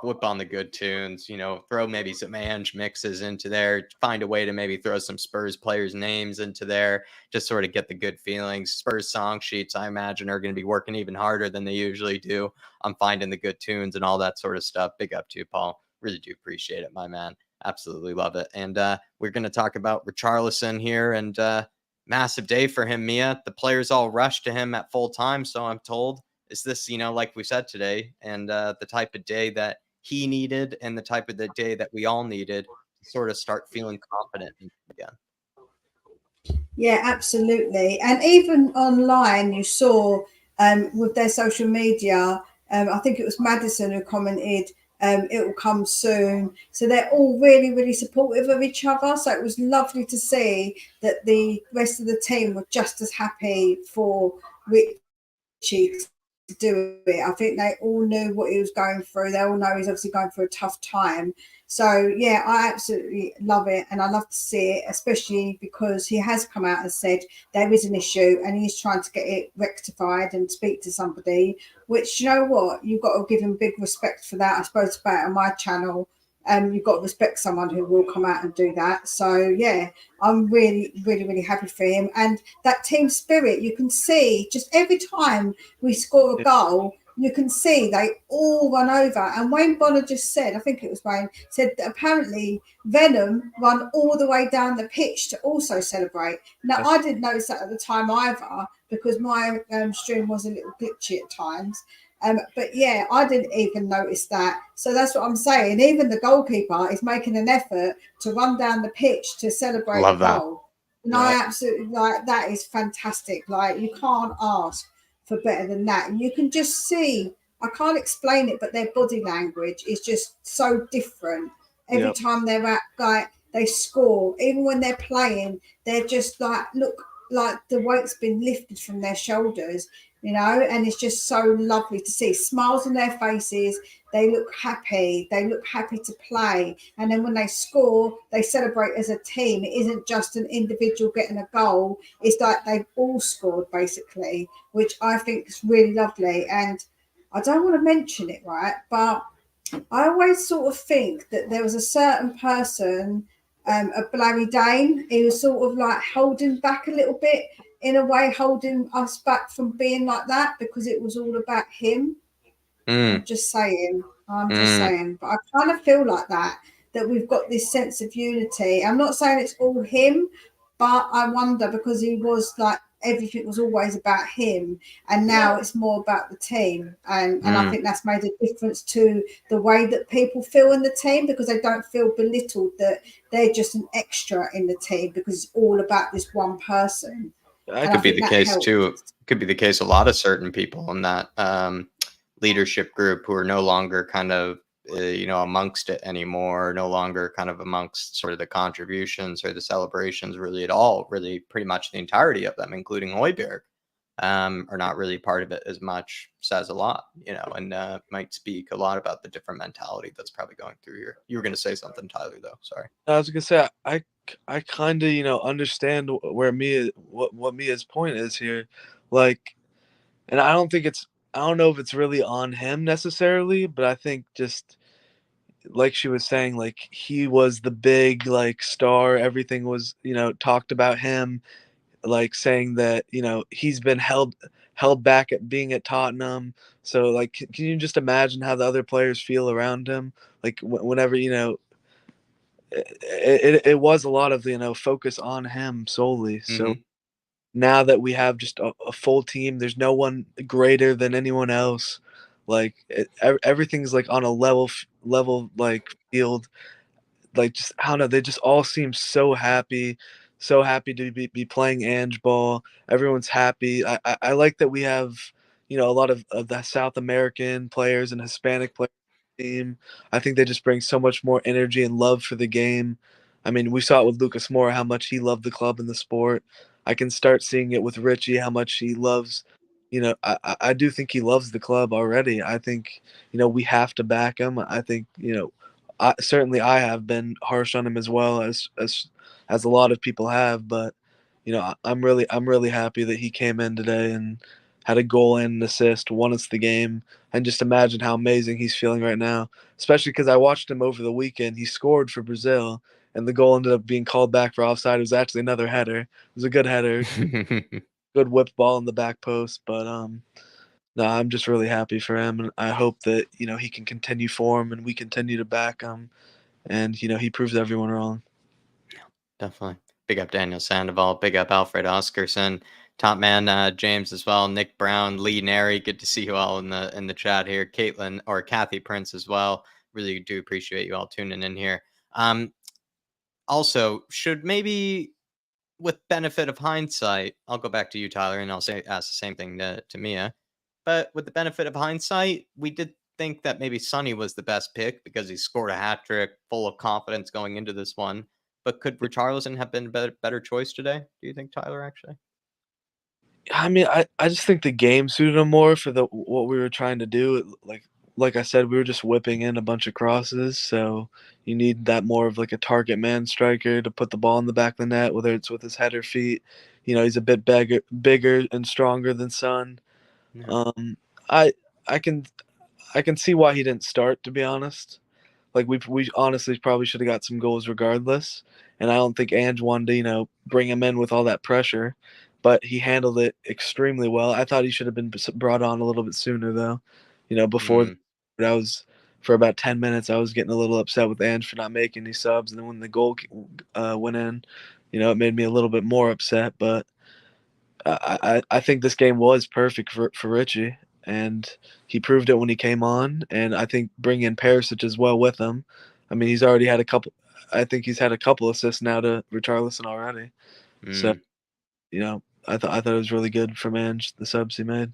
whip on the good tunes, throw maybe some Ange mixes into there, find a way to maybe throw some Spurs players' names into there, just sort of get the good feelings. Spurs song sheets, I imagine, are going to be working even harder than they usually do on finding the good tunes and all that sort of stuff. Big up to you, Paul. Really do appreciate it, my man. Absolutely love it. And we're going to talk about Richarlison here, and massive day for him, Mia. The players all rushed to him at full time, so I'm told. Is this, like we said today, and the type of day that he needed and the type of the day that we all needed to sort of start feeling confident again? Yeah, absolutely. And even online, you saw with their social media, I think it was Madison who commented, it will come soon. So they're all really, really supportive of each other. So it was lovely to see that the rest of the team were just as happy for Richie to do it. I think they all knew what he was going through. They all know he's obviously going through a tough time. So yeah, I absolutely love it, and I love to see it, especially because he has come out and said there is an issue and he's trying to get it rectified and speak to somebody, which, you know what, you've got to give him big respect for that. I spoke about it on my channel. You've got to respect someone who will come out and do that. So yeah, I'm really, really, really happy for him. And that team spirit, you can see just every time we score a goal, you can see they all run over. And Wayne Bonner just said, I think it was Wayne, said that apparently Venom run all the way down the pitch to also celebrate. Now, I didn't notice that at the time either because my stream was a little glitchy at times. But yeah, I didn't even notice that. So that's what I'm saying. Even the goalkeeper is making an effort to run down the pitch to celebrate the goal. And I absolutely that is fantastic. Like, you can't ask for better than that. And you can just see, I can't explain it, but their body language is just so different. Every Yep. time they're at, like, they score, even when they're playing, they're just like, look like the weight's been lifted from their shoulders, you know, and it's just so lovely to see. Smiles on their faces, they look happy to play. And then when they score, they celebrate as a team. It isn't just an individual getting a goal, it's like they've all scored basically, which I think is really lovely. And I don't want to mention it, right, but I always sort of think that there was a certain person, a Blarry Dane, he was sort of like holding back a little bit, in a way, holding us back from being like that, because it was all about him. Mm, I'm just saying. mm. But I kind of feel like that we've got this sense of unity. I'm not saying it's all him, but I wonder, because he was like, everything was always about him, and now it's more about the team. And I think that's made a difference to the way that people feel in the team, because they don't feel belittled that they're just an extra in the team, because it's all about this one person. That And I could be think the that case too. helps. Could be the case. A lot of certain people in that leadership group who are no longer kind of amongst it anymore, no longer kind of amongst sort of the contributions or the celebrations really at all. Really, pretty much the entirety of them, including Højbjerg, are not really part of it as much. Says a lot, and might speak a lot about the different mentality that's probably going through here. You were going to say something, Tyler, though. Sorry. I was gonna say I kind of understand where Mia what Mia's point is here, like, and I don't know if it's really on him necessarily, but I think just like she was saying, like he was the big like star, everything was talked about him, like saying that he's been held back at being at Tottenham. So like, can you just imagine how the other players feel around him? Like whenever it was a lot of focus on him solely. So Mm-hmm. now that we have just a full team, there's no one greater than anyone else. Like everything's like on a level like field. Like just I don't know, they just all seem so happy to be playing Ange ball. Everyone's happy. I like that we have a lot of the South American players and Hispanic players on the team. I think they just bring so much more energy and love for the game. I mean, we saw it with Lucas Moura, how much he loved the club and the sport. I can start seeing it with Richie, how much he loves. I do think he loves the club already. I think we have to back him. I think certainly I have been harsh on him as well as a lot of people have, but I'm really happy that he came in today and had a goal and an assist, won us the game, and just imagine how amazing he's feeling right now. Especially because I watched him over the weekend. He scored for Brazil, and the goal ended up being called back for offside. It was actually another header. It was a good header, good whipped ball in the back post, but no, I'm just really happy for him, and I hope that he can continue form and we continue to back him, and he proves everyone wrong. Definitely. Big up Daniel Sandoval. Big up Alfred Oscarson. Top man James as well. Nick Brown, Lee Nary. Good to see you all in the chat here. Caitlin or Kathy Prince as well. Really do appreciate you all tuning in here. Also, should maybe, with benefit of hindsight, I'll go back to you, Tyler, and ask the same thing to Mia. But with the benefit of hindsight, we did think that maybe Sonny was the best pick because he scored a hat trick, full of confidence going into this one. But could Richarlison have been a better choice today? Do you think, Tyler, actually? I mean, I just think the game suited him more for the what we were trying to do. Like I said, we were just whipping in a bunch of crosses, so you need that more of like a target man striker to put the ball in the back of the net, whether it's with his head or feet. He's a bit bigger and stronger than Son. Yeah. I I can I can see why he didn't start, to be honest. Like we honestly probably should have got some goals regardless. And I don't think Ange wanted to, bring him in with all that pressure, but he handled it extremely well. I thought he should have been brought on a little bit sooner though. Before Mm. I was for about 10 minutes I was getting a little upset with Ange for not making any subs, and then when the goal went in, it made me a little bit more upset, but I think this game was perfect for Richie, and he proved it when he came on. And I think bringing in Perisic as well with him. I mean, he's already had a couple. I think he's had a couple assists now to Richarlison already. So Mm. I thought it was really good for Ange, the subs he made.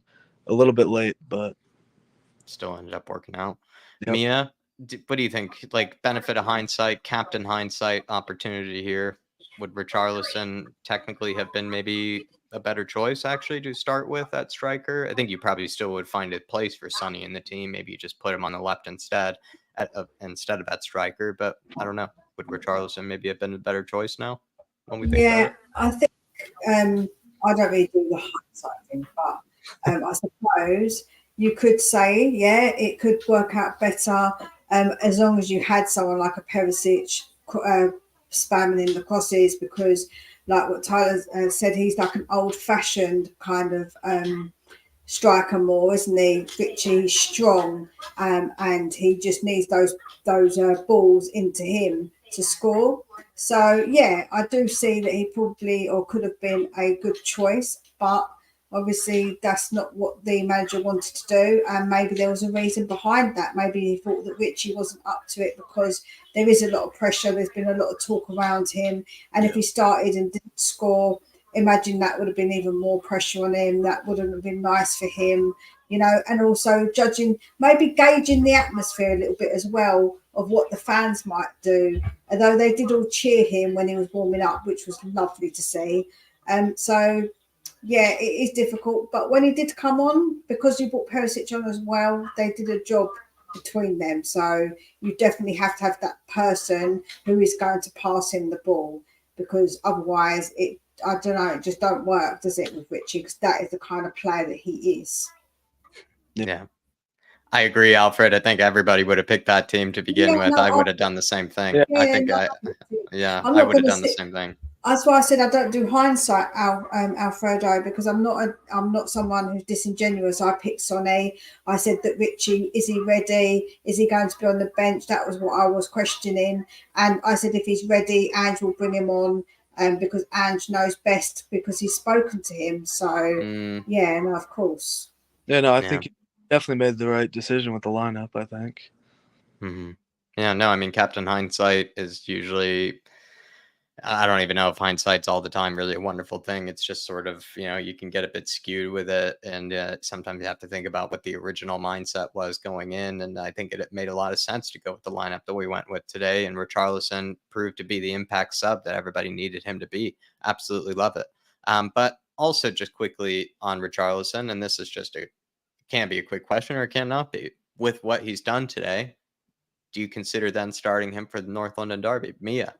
a little bit late, but still ended up working out. Yep. Mia, what do you think? Like, benefit of hindsight, captain hindsight opportunity here. Would Richarlison technically have been maybe a better choice actually to start with at striker? I think you probably still would find a place for Sonny in the team. Maybe you just put him on the left instead of at striker. But I don't know. Would Richarlison maybe have been a better choice now when we think about it? I think I don't really do the hindsight thing, but I suppose you could say, yeah, it could work out better as long as you had someone like a Perisic spamming in the crosses, because, like what Tyler said, he's like an old-fashioned kind of striker more, isn't he? Richie's strong, and he just needs those balls into him to score. So yeah, I do see that he probably or could have been a good choice, but obviously that's not what the manager wanted to do, and maybe there was a reason behind that. Maybe he thought that Richie wasn't up to it because there is a lot of pressure. There's been a lot of talk around him, and if he started and didn't score, imagine that would have been even more pressure on him. That wouldn't have been nice for him, and also maybe gauging the atmosphere a little bit as well of what the fans might do. Although they did all cheer him when he was warming up, which was lovely to see. So yeah, it is difficult. But when he did come on, because you brought Perisic on as well, they did a job between them. So you definitely have to have that person who is going to pass him the ball, because otherwise I don't know, it just don't work, does it, with Richie? Because that is the kind of player that he is. Yeah. I agree, Alfred. I think everybody would have picked that team to begin with. I would have done the same thing. Yeah. I think I would have done the same thing. That's why I said I don't do hindsight, Alfredo, because I'm not someone who's disingenuous. I picked Sonny. I said that Richie, is he ready? Is he going to be on the bench? That was what I was questioning. And I said if he's ready, Ange will bring him on, because Ange knows best because he's spoken to him. So yeah, no, of course. Yeah, no, I think he definitely made the right decision with the lineup, I think. Mm-hmm. Yeah, no, I mean, captain hindsight is usually, I don't even know if hindsight's all the time really a wonderful thing. It's just sort of, you can get a bit skewed with it. And sometimes you have to think about what the original mindset was going in. And I think it made a lot of sense to go with the lineup that we went with today. And Richarlison proved to be the impact sub that everybody needed him to be. Absolutely love it. But also just quickly on Richarlison, and this is just can be a quick question or it cannot be. With what he's done today, do you consider then starting him for the North London Derby? Mia?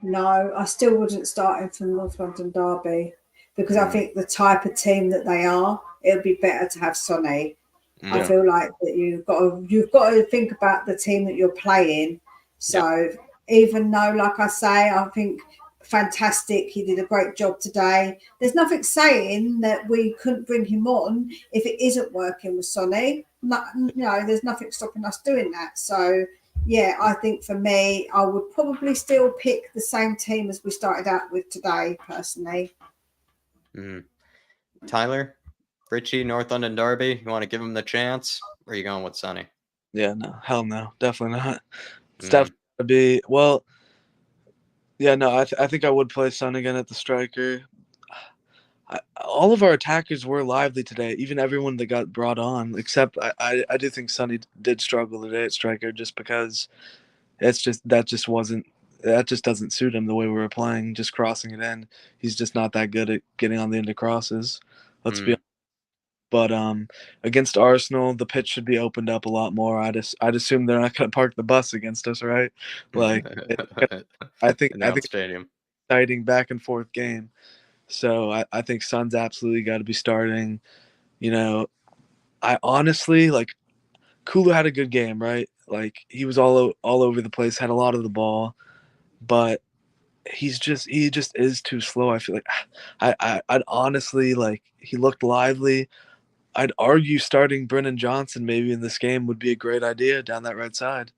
No, I still wouldn't start him for the North London Derby, because I think the type of team that they are, it would be better to have Sonny. I feel like that you've got to think about the team that you're playing. So even though, like I say, I think fantastic, he did a great job today. There's nothing saying that we couldn't bring him on if it isn't working with Sonny. No, there's nothing stopping us doing that. So yeah, I think for me, I would probably still pick the same team as we started out with today, personally. Tyler, Richie, North London Derby, you want to give him the chance? Or are you going with Sonny? Yeah, no, hell no, definitely not. It's definitely going to be, well, yeah, no, I think I would play Son again at the striker. All of our attackers were lively today, even everyone that got brought on, except I do think Sonny did struggle today at striker, just because that just doesn't suit him the way we were playing, just crossing it in. He's just not that good at getting on the end of crosses. Let's be honest. But against Arsenal, the pitch should be opened up a lot more. I'd assume they're not going to park the bus against us, right? Like, I think Stadium. Exciting back and forth game. So I think Son's absolutely got to be starting. I honestly, like, Kulu had a good game, right? Like, he was all over the place, had a lot of the ball, but he just is too slow. I feel like I'd honestly, like, he looked lively. I'd argue starting Brennan Johnson maybe in this game would be a great idea down that right side.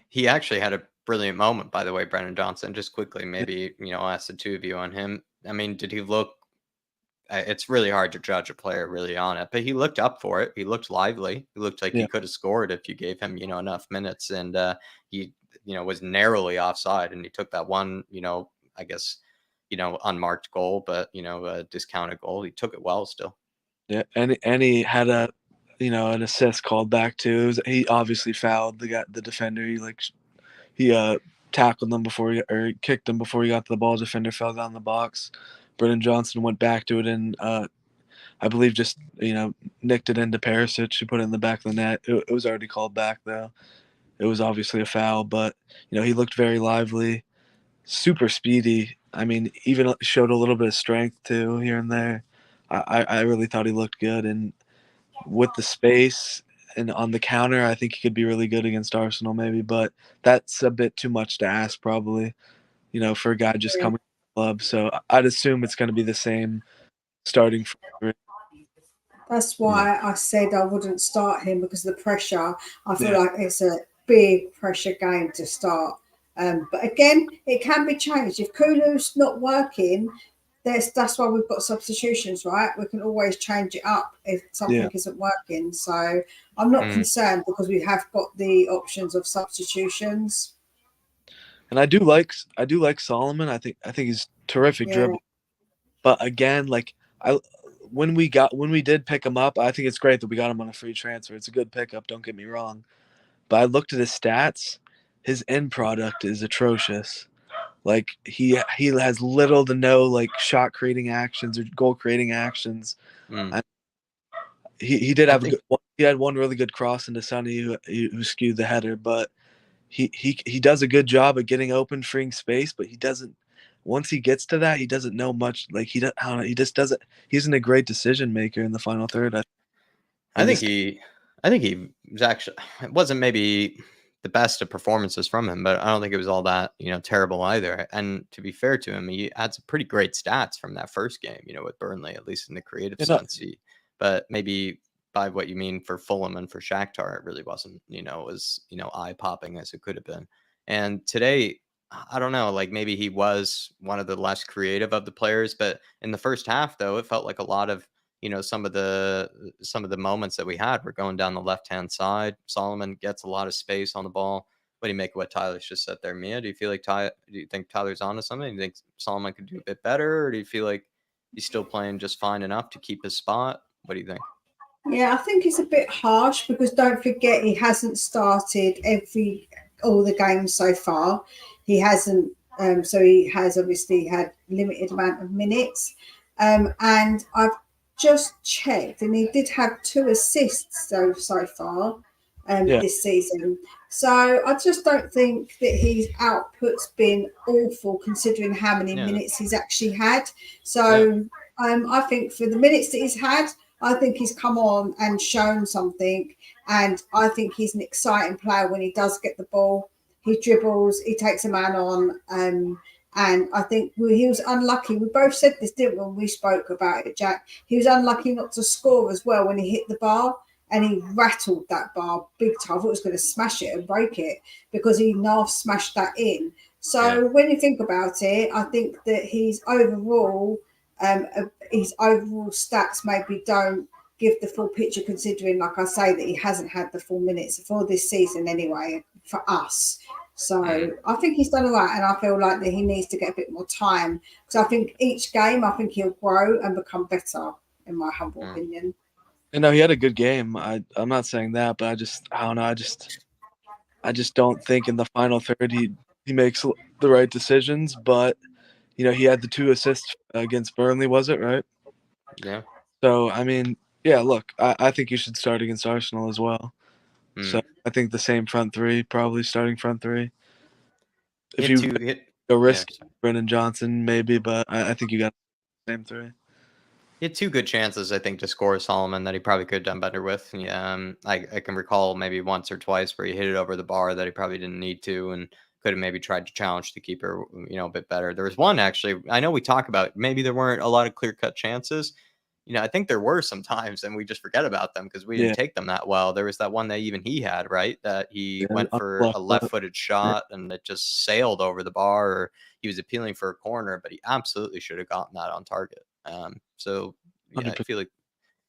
He actually had a brilliant moment, by the way, Brennan Johnson. Just quickly, maybe, I'll ask the two of you on him. I mean, did he look, it's really hard to judge a player really on it, but he looked up for it. He looked lively. He looked like he could have scored if you gave him, enough minutes. And he, was narrowly offside, and he took that one, I guess, unmarked goal, but a discounted goal. He took it well still. Yeah, and he had an assist called back too. He obviously fouled the defender. He tackled him or kicked him before he got to the ball. Defender fell down the box. Brennan Johnson went back to it and I believe just nicked it into Perisic. He put it in the back of the net. It was already called back though. It was obviously a foul, but he looked very lively, super speedy. I mean, even showed a little bit of strength too here and there. I really thought he looked good, and with the space and on the counter, I think he could be really good against Arsenal maybe, but that's a bit too much to ask probably, for a guy just coming to the club. So I'd assume it's going to be the same starting front three. That's why I said I wouldn't start him, because of the pressure. I feel Yeah. like it's a big pressure game to start. But again, it can be changed. If Kulu's not working, that's why we've got substitutions, right? We can always change it up if something isn't working. So I'm not concerned, because we have got the options of substitutions. And I do like Solomon. I think he's terrific dribble. But again, when we did pick him up, I think it's great that we got him on a free transfer. It's a good pickup, don't get me wrong. But I looked at his stats. His end product is atrocious. Like he has little to no shot creating actions or goal creating actions. He did have he had one really good cross into Sonny who skewed the header, but he does a good job at getting open, freeing space, but he doesn't. Once he gets to that, he doesn't know much. He just doesn't. He isn't a great decision maker in the final third. I think he was actually, it wasn't maybe the best of performances from him, but I don't think it was all that terrible either. And to be fair to him, he had some pretty great stats from that first game, with Burnley, at least in the creative sense. But maybe by what you mean for Fulham and for Shakhtar, it really wasn't as eye popping as it could have been. And today, I don't know, maybe he was one of the less creative of the players, but in the first half, though, it felt like a lot of some of the moments that we had were going down the left-hand side. Solomon gets a lot of space on the ball. What do you make of what Tyler's just said there, Mia? Do you think Tyler's onto something? Do you think Solomon could do a bit better, or do you feel like he's still playing just fine enough to keep his spot? What do you think? Yeah, I think it's a bit harsh, because don't forget he hasn't started all the games so far. He hasn't, so he has obviously had limited amount of minutes. And I've just checked, and he did have 2 assists so far this season. So I just don't think that his output's been awful, considering how many minutes he's actually had. So I think for the minutes that he's had, I think he's come on and shown something, and I think he's an exciting player when he does get the ball. He dribbles, he takes a man on, and I think he was unlucky. We both said this, didn't we, when we spoke about it, Jack? He was unlucky not to score as well when he hit the bar, and he rattled that bar big time. I thought he was going to smash it and break it, because he now smashed that in. So when you think about it, I think that his overall stats maybe don't give the full picture, considering, like I say, that he hasn't had the full minutes for this season anyway for us. So I think he's done all right, and I feel like that he needs to get a bit more time, because I think each game, I think he'll grow and become better, in my humble opinion. No, he had a good game. I'm not saying that, but I don't know. I just don't think in the final third he makes the right decisions. But he had the 2 assists against Burnley, was it right? Yeah. So I mean, look, I think you should start against Arsenal as well. So I think the same front three, probably starting front three. If you go risk Brennan Johnson, maybe, but I think you got the same three. He had 2 good chances, I think, to score Solomon that he probably could have done better with. Yeah, I can recall maybe once or twice where he hit it over the bar that he probably didn't need to, and could have maybe tried to challenge the keeper, a bit better. There was one, actually, I know we talk about maybe there weren't a lot of clear-cut chances. I think there were sometimes, and we just forget about them because we didn't take them that well. There was that one that even he had, right? That he went for a left-footed shot and it just sailed over the bar, or he was appealing for a corner, but he absolutely should have gotten that on target. So I feel like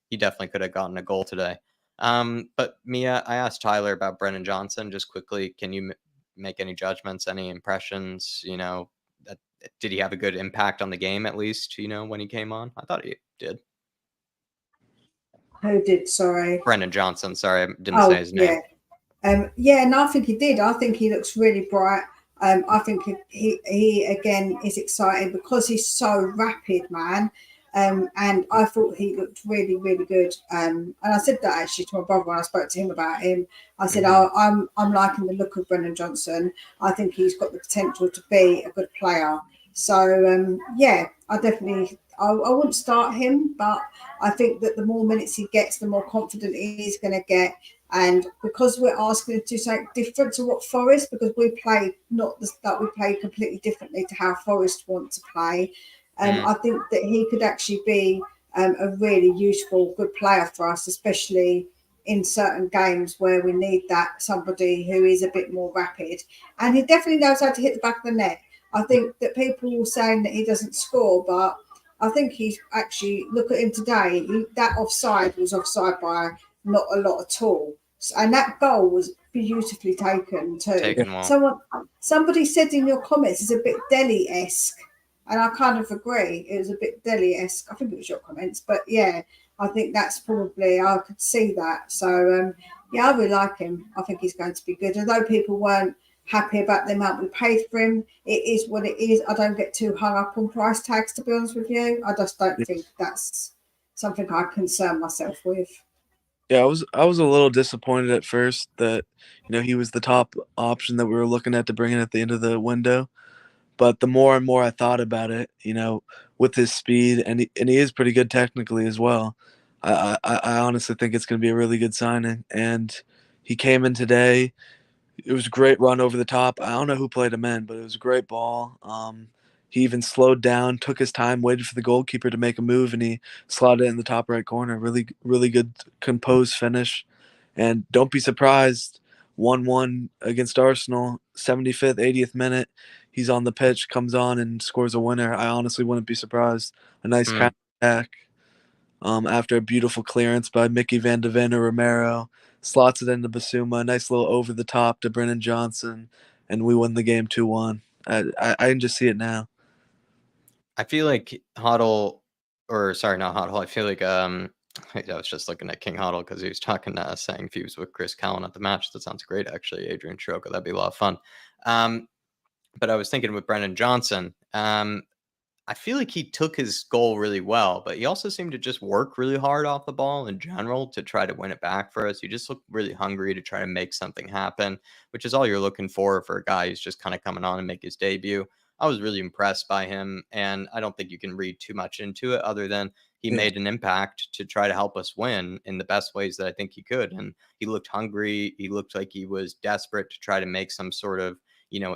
he definitely could have gotten a goal today. But Mia, I asked Tyler about Brennan Johnson just quickly. Can you make any judgments, any impressions? did he have a good impact on the game at least, when he came on? I thought he did. Who did? Sorry. Brennan Johnson. Sorry, I didn't say his name. No, I think he did. I think he looks really bright. I think he again is exciting because he's so rapid, man. And I thought he looked really, really good. And I said that actually to my brother when I spoke to him about him. I said, I'm liking the look of Brennan Johnson. I think he's got the potential to be a good player. So I definitely I wouldn't start him, but I think that the more minutes he gets, the more confident he's going to get. And because we're asking him to do something different to what Forest, because we play we play completely differently to how Forest want to play. I think that he could actually be a really useful, good player for us, especially in certain games where we need that somebody who is a bit more rapid. And he definitely knows how to hit the back of the net. I think that people were saying that he doesn't score, but I think he's actually, look at him today, that offside was offside by not a lot at all. And that goal was beautifully taken too. Somebody said in your comments it's a bit Delhi-esque, and I kind of agree. It was a bit Delhi-esque. I think it was your comments, but yeah, I think that's probably, I could see that. So I really like him. I think he's going to be good. Although people weren't happy about the amount we paid for him, it is what it is. I don't get too hung up on price tags, to be honest with you. I just don't think that's something I concern myself with. Yeah, I was a little disappointed at first that he was the top option that we were looking at to bring in at the end of the window. But the more and more I thought about it, with his speed and he is pretty good technically as well. I honestly think it's going to be a really good signing. And he came in today. It was a great run over the top. I don't know who played him in, but it was a great ball. He even slowed down, took his time, waited for the goalkeeper to make a move, and he slotted it in the top right corner. Really, really good composed finish. And don't be surprised, 1-1 against Arsenal, 75th, 80th minute. He's on the pitch, comes on, and scores a winner. I honestly wouldn't be surprised. A nice counter attack after a beautiful clearance by Mickey Van de Ven or Romero. Slots it into Basuma, nice little over the top to Brennan Johnson, and we win the game 2-1. I can just see it now. I feel like Huddle, or sorry, not Huddle. I feel like I was just looking at King Huddle because he was talking, saying if he was with Chris Callan at the match. That sounds great, actually. Adrian Troka, that'd be a lot of fun. But I was thinking with Brennan Johnson, I feel like he took his goal really well, but he also seemed to just work really hard off the ball in general to try to win it back for us. He just looked really hungry to try to make something happen, which is all you're looking for a guy who's just kind of coming on and make his debut. I was really impressed by him, and I don't think you can read too much into it other than he made an impact to try to help us win in the best ways that I think he could. And he looked hungry. He looked like he was desperate to try to make some sort of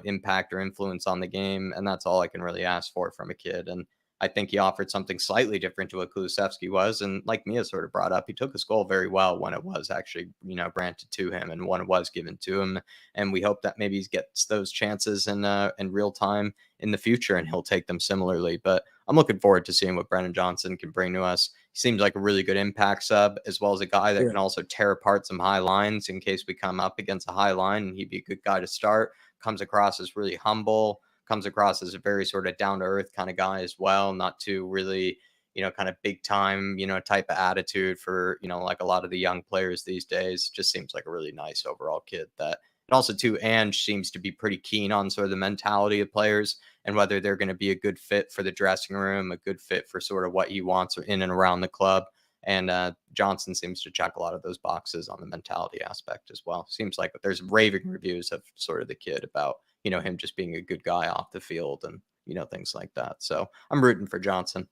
impact or influence on the game. And that's all I can really ask for from a kid. And I think he offered something slightly different to what Kulusevski was. And like Mia sort of brought up, he took his goal very well when it was actually, granted to him and when it was given to him. And we hope that maybe he gets those chances in real time in the future and he'll take them similarly. But I'm looking forward to seeing what Brennan Johnson can bring to us. He seems like a really good impact sub, as well as a guy that can also tear apart some high lines in case we come up against a high line, and he'd be a good guy to start. Comes across as really humble, comes across as a very sort of down to earth kind of guy as well, not too really, kind of big time, type of attitude for, like a lot of the young players these days. Just seems like a really nice overall kid that, and also too, Ange seems to be pretty keen on sort of the mentality of players and whether they're going to be a good fit for the dressing room, a good fit for sort of what he wants in and around the club. And Johnson seems to check a lot of those boxes on the mentality aspect as well. Seems like there's raving reviews of sort of the kid about, him just being a good guy off the field and, things like that. So I'm rooting for Johnson.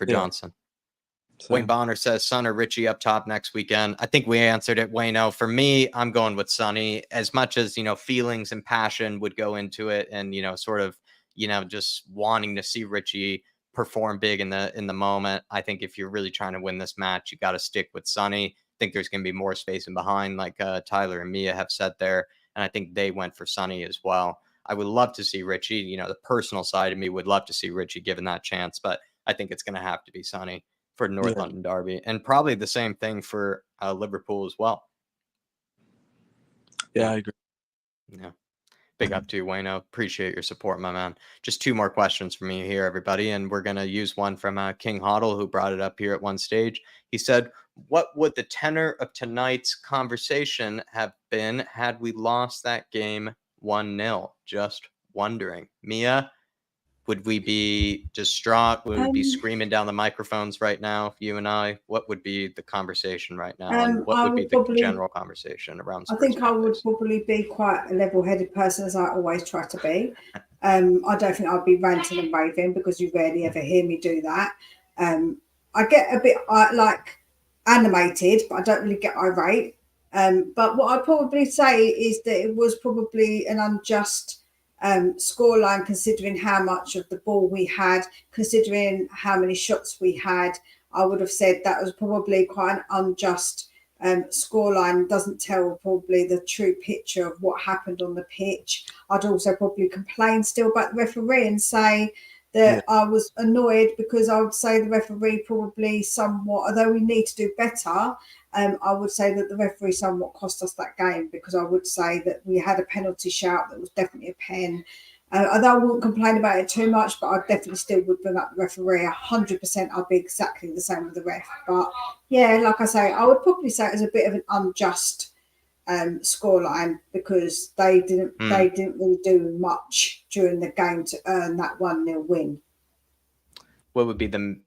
Johnson. Wayne Bonner says Son or Richie up top next weekend. I think we answered it, Wayno. For me, I'm going with Sonny. As much as, feelings and passion would go into it and, sort of, just wanting to see Richie perform big in the moment. I think if you're really trying to win this match, you got to stick with Sonny. I think there's going to be more space in behind, like Tyler and Mia have said there. And I think they went for Sonny as well. I would love to see Richie, the personal side of me would love to see Richie given that chance, but I think it's going to have to be Sonny for North London Derby, and probably the same thing for Liverpool as well. Yeah, I agree. Yeah. Big up to you, Wayno. Appreciate your support, my man. Just 2 more questions from me here, everybody, and we're going to use one from King Hoddle, who brought it up here at one stage. He said, what would the tenor of tonight's conversation have been had we lost that game 1-0? Just wondering. Mia, would we be distraught? Would we be screaming down the microphones right now, you and I? What would be the conversation right now? And what I would be would the probably, general conversation around I Spurs think I would fanbase? probably be quite a level-headed person, as I always try to be. I don't think I'd be ranting and raving, because you rarely ever hear me do that. I get a bit like animated, but I don't really get irate. But what I'd probably say is that it was probably an unjust scoreline, considering how much of the ball we had, considering how many shots we had. I would have said that was probably quite an unjust scoreline. Doesn't tell probably the true picture of what happened on the pitch. I'd also probably complain still about the referee and say that I was annoyed, because I would say the referee probably somewhat, although we need to do better, I would say that the referee somewhat cost us that game, because I would say that we had a penalty shout that was definitely a pen. Although I wouldn't complain about it too much, but I definitely still would bring up the referee. 100% I'd be exactly the same with the ref. But yeah, like I say, I would probably say it was a bit of an unjust scoreline, because they didn't really do much during the game to earn that 1-0 win. What would be the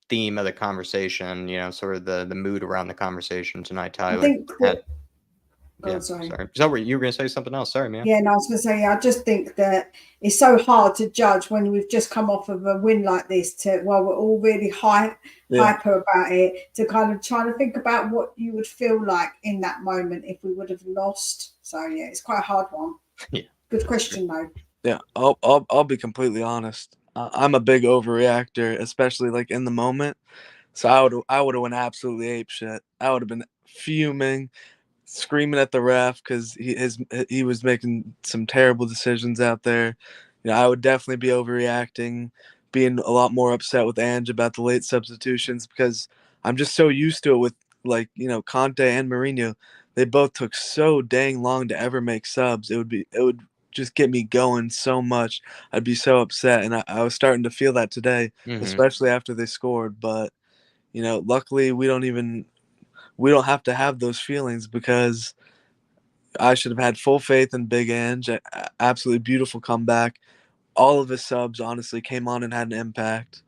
theme of the conversation, sort of the mood around the conversation tonight, Tyler? I think that, sorry. So you were going to say something else. Sorry, man. Yeah, no, I was going to say, I just think that it's so hard to judge when we've just come off of a win like this, while we're all really hyper about it, to kind of try to think about what you would feel like in that moment if we would have lost. So yeah, it's quite a hard one. Yeah. Good question though. Yeah, I'll be completely honest. I'm a big overreactor, especially like in the moment. So I would have went absolutely apeshit. I would have been fuming, screaming at the ref because he was making some terrible decisions out there. I would definitely be overreacting, being a lot more upset with Ange about the late substitutions, because I'm just so used to it with, like, Conte and Mourinho. They both took so dang long to ever make subs. It would just get me going so much. I'd be so upset, and I was starting to feel that today, especially after they scored. But luckily we don't have to have those feelings, because I should have had full faith in Big Ange. Absolutely beautiful comeback. All of his subs honestly came on and had an impact.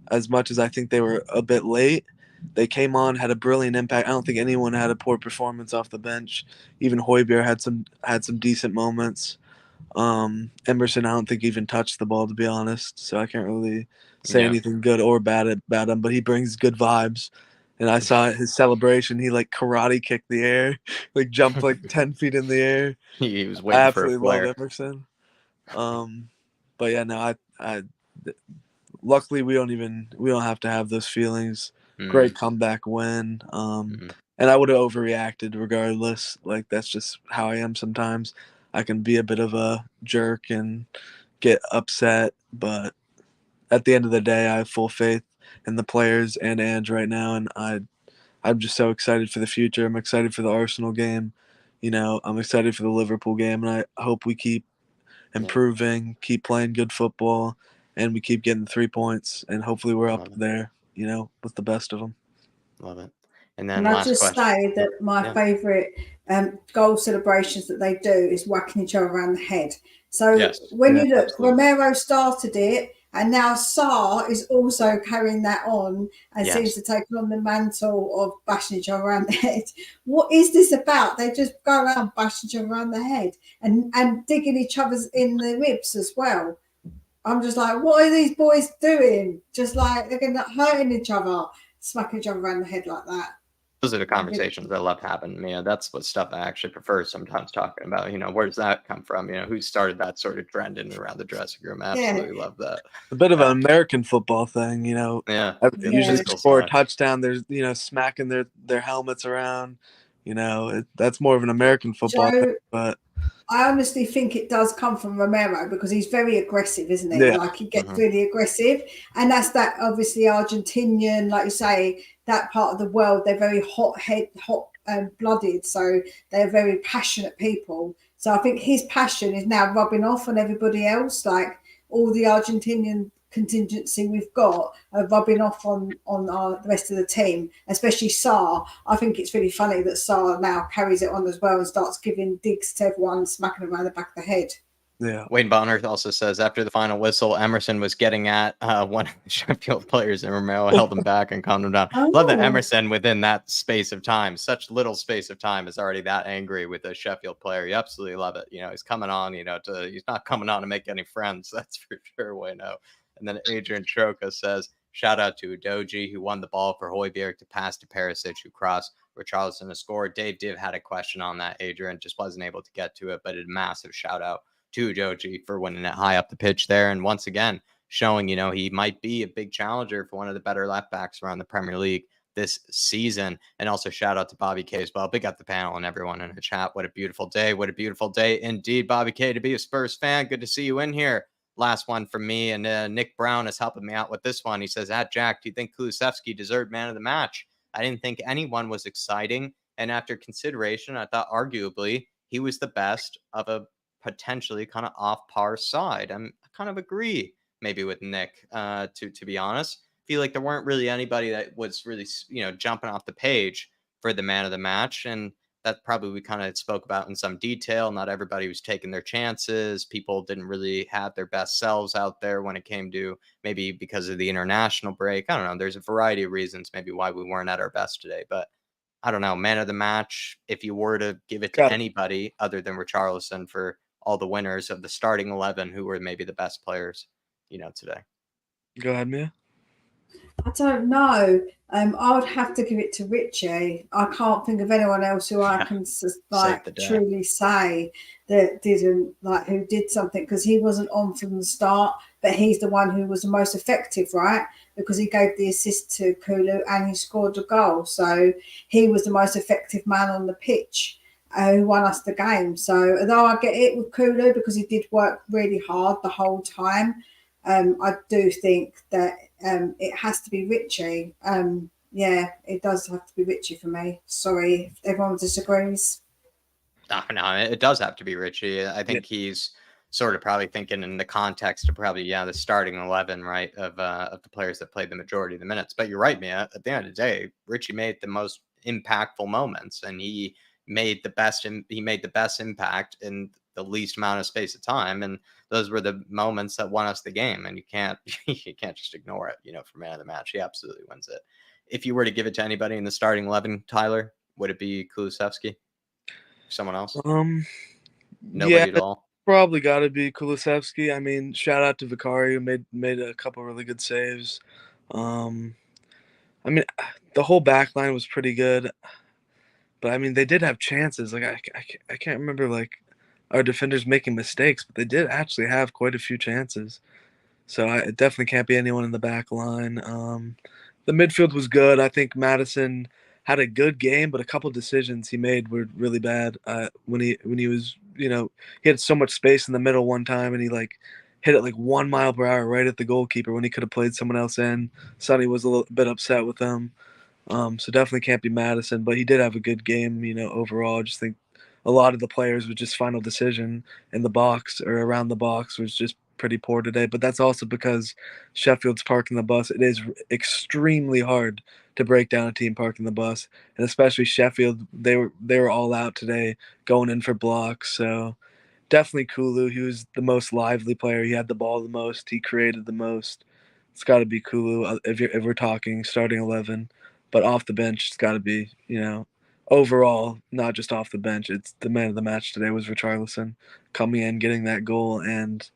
As much as I think they were a bit late, they came on, had a brilliant impact. I don't think anyone had a poor performance off the bench. Even Højbjerg had some decent moments. Emerson, I don't think even touched the ball, to be honest. So I can't really say anything good or bad about him. But he brings good vibes. And I saw his celebration. He like karate kicked the air, like jumped like 10 feet in the air. He was I waiting for a absolutely flare. love Emerson. But yeah, no, I luckily we don't have to have those feelings. Great comeback win. And I would have overreacted regardless. Like, that's just how I am sometimes. I can be a bit of a jerk and get upset, but at the end of the day, I have full faith in the players and Ange right now, and I'm just so excited for the future. I'm excited for the Arsenal game. I'm excited for the Liverpool game, and I hope we keep improving, keep playing good football, and we keep getting 3 points, and hopefully we're up there, with the best of them. Love it. And then And I'll last just question. say that my favourite goal celebrations that they do is whacking each other around the head. So when you look, absolutely. Romero started it, and now Sarr is also carrying that on and seems to take on the mantle of bashing each other around the head. What is this about? They just go around bashing each other around the head and digging each other's in the ribs as well. I'm just like, what are these boys doing? Just like they're going to hurting each other, smacking each other around the head like that. Those are the conversations I love having. That's what stuff I actually prefer sometimes talking about. Where does that come from? Who started that sort of trend in and around the dressing room? I absolutely love that. A bit of an American football thing, Usually score a touchdown, there's smacking their helmets around. That's more of an American football thing, but I honestly think it does come from Romero, because he's very aggressive, isn't he? Like, he gets really aggressive, and that's that obviously Argentinian, like you say, that part of the world. They're very hot blooded, so they're very passionate people. So I think his passion is now rubbing off on everybody else. Like all the Argentinian contingency we've got are rubbing off on the rest of the team, especially Sarr. I think it's really funny that Sarr now carries it on as well and starts giving digs to everyone, smacking them around the back of the head. Yeah. Wayne Bonner also says after the final whistle, Emerson was getting at one of the Sheffield players, and Romero held him back and calmed him down. Love that Emerson, within that space of time, such little space of time, is already that angry with a Sheffield player. You absolutely love it. He's coming on. He's not coming on to make any friends. That's for sure. Wayno. And then Adrian Troca says, shout out to Udoji, who won the ball for Højbjerg to pass to Perisic, who crossed Richarlison to score. Dave Div had a question on that. Adrian just wasn't able to get to it, but a massive shout out to Udoji for winning it high up the pitch there. And once again, showing, he might be a big challenger for one of the better left backs around the Premier League this season. And also shout out to Bobby K as well. Big up the panel and everyone in the chat. What a beautiful day. What a beautiful day indeed, Bobby K, to be a Spurs fan. Good to see you in here. Last one from me. And Nick Brown is helping me out with this one. He says, at Jack, do you think Kulusevski deserved man of the match? I didn't think anyone was exciting. And after consideration, I thought arguably he was the best of a potentially kind of off par side. I kind of agree maybe with Nick, to be honest. Feel like there weren't really anybody that was really, jumping off the page for the man of the match. And that probably we kind of spoke about in some detail. Not everybody was taking their chances. People didn't really have their best selves out there when it came to maybe because of the international break. I don't know. There's a variety of reasons maybe why we weren't at our best today, but I don't know. Man of the match, if you were to give it to anybody other than Richarlison for all the winners of the starting 11, who were maybe the best players, today. Go ahead, Mia. I don't know. I would have to give it to Richie. I can't think of anyone else who I can truly say that didn't who did something, because he wasn't on from the start, but he's the one who was the most effective, right? Because he gave the assist to Kulu and he scored a goal. So he was the most effective man on the pitch who won us the game. So although I get it with Kulu because he did work really hard the whole time, I do think that it has to be Richie. Yeah, it does have to be Richie for me. Sorry if everyone disagrees. No, it does have to be Richie. I think he's sort of probably thinking in the context of probably, the starting 11, right, of the players that played the majority of the minutes. But you're right, Mia. At the end of the day, Richie made the most impactful moments, and he made the best impact in the least amount of space of time. And those were the moments that won us the game. And you can't just ignore it, for man of the match. He absolutely wins it. If you were to give it to anybody in the starting 11, Tyler, would it be Kulusevski? Someone else? Nobody at all? Probably got to be Kulusevski. I mean, shout out to Vicari, who made a couple really good saves. I mean, the whole back line was pretty good. But, I mean, they did have chances. Like, I can't remember, our defenders making mistakes, but they did actually have quite a few chances. So it definitely can't be anyone in the back line. The midfield was good. I think Madison had a good game, but a couple decisions he made were really bad. When he was, he had so much space in the middle one time, and he hit it 1 mile per hour right at the goalkeeper when he could have played someone else in. Sonny was a little bit upset with him. So definitely can't be Madison, but he did have a good game, overall. I just think a lot of the players with just final decision in the box or around the box was just pretty poor today. But that's also because Sheffield's parking the bus. It is extremely hard to break down a team parking the bus, and especially Sheffield. They were all out today going in for blocks. So definitely Kulu. He was the most lively player. He had the ball the most. He created the most. It's got to be Kulu if we're talking starting 11. But off the bench, it's got to be, overall, not just off the bench. It's the man of the match today was Richarlison coming in, getting that goal, and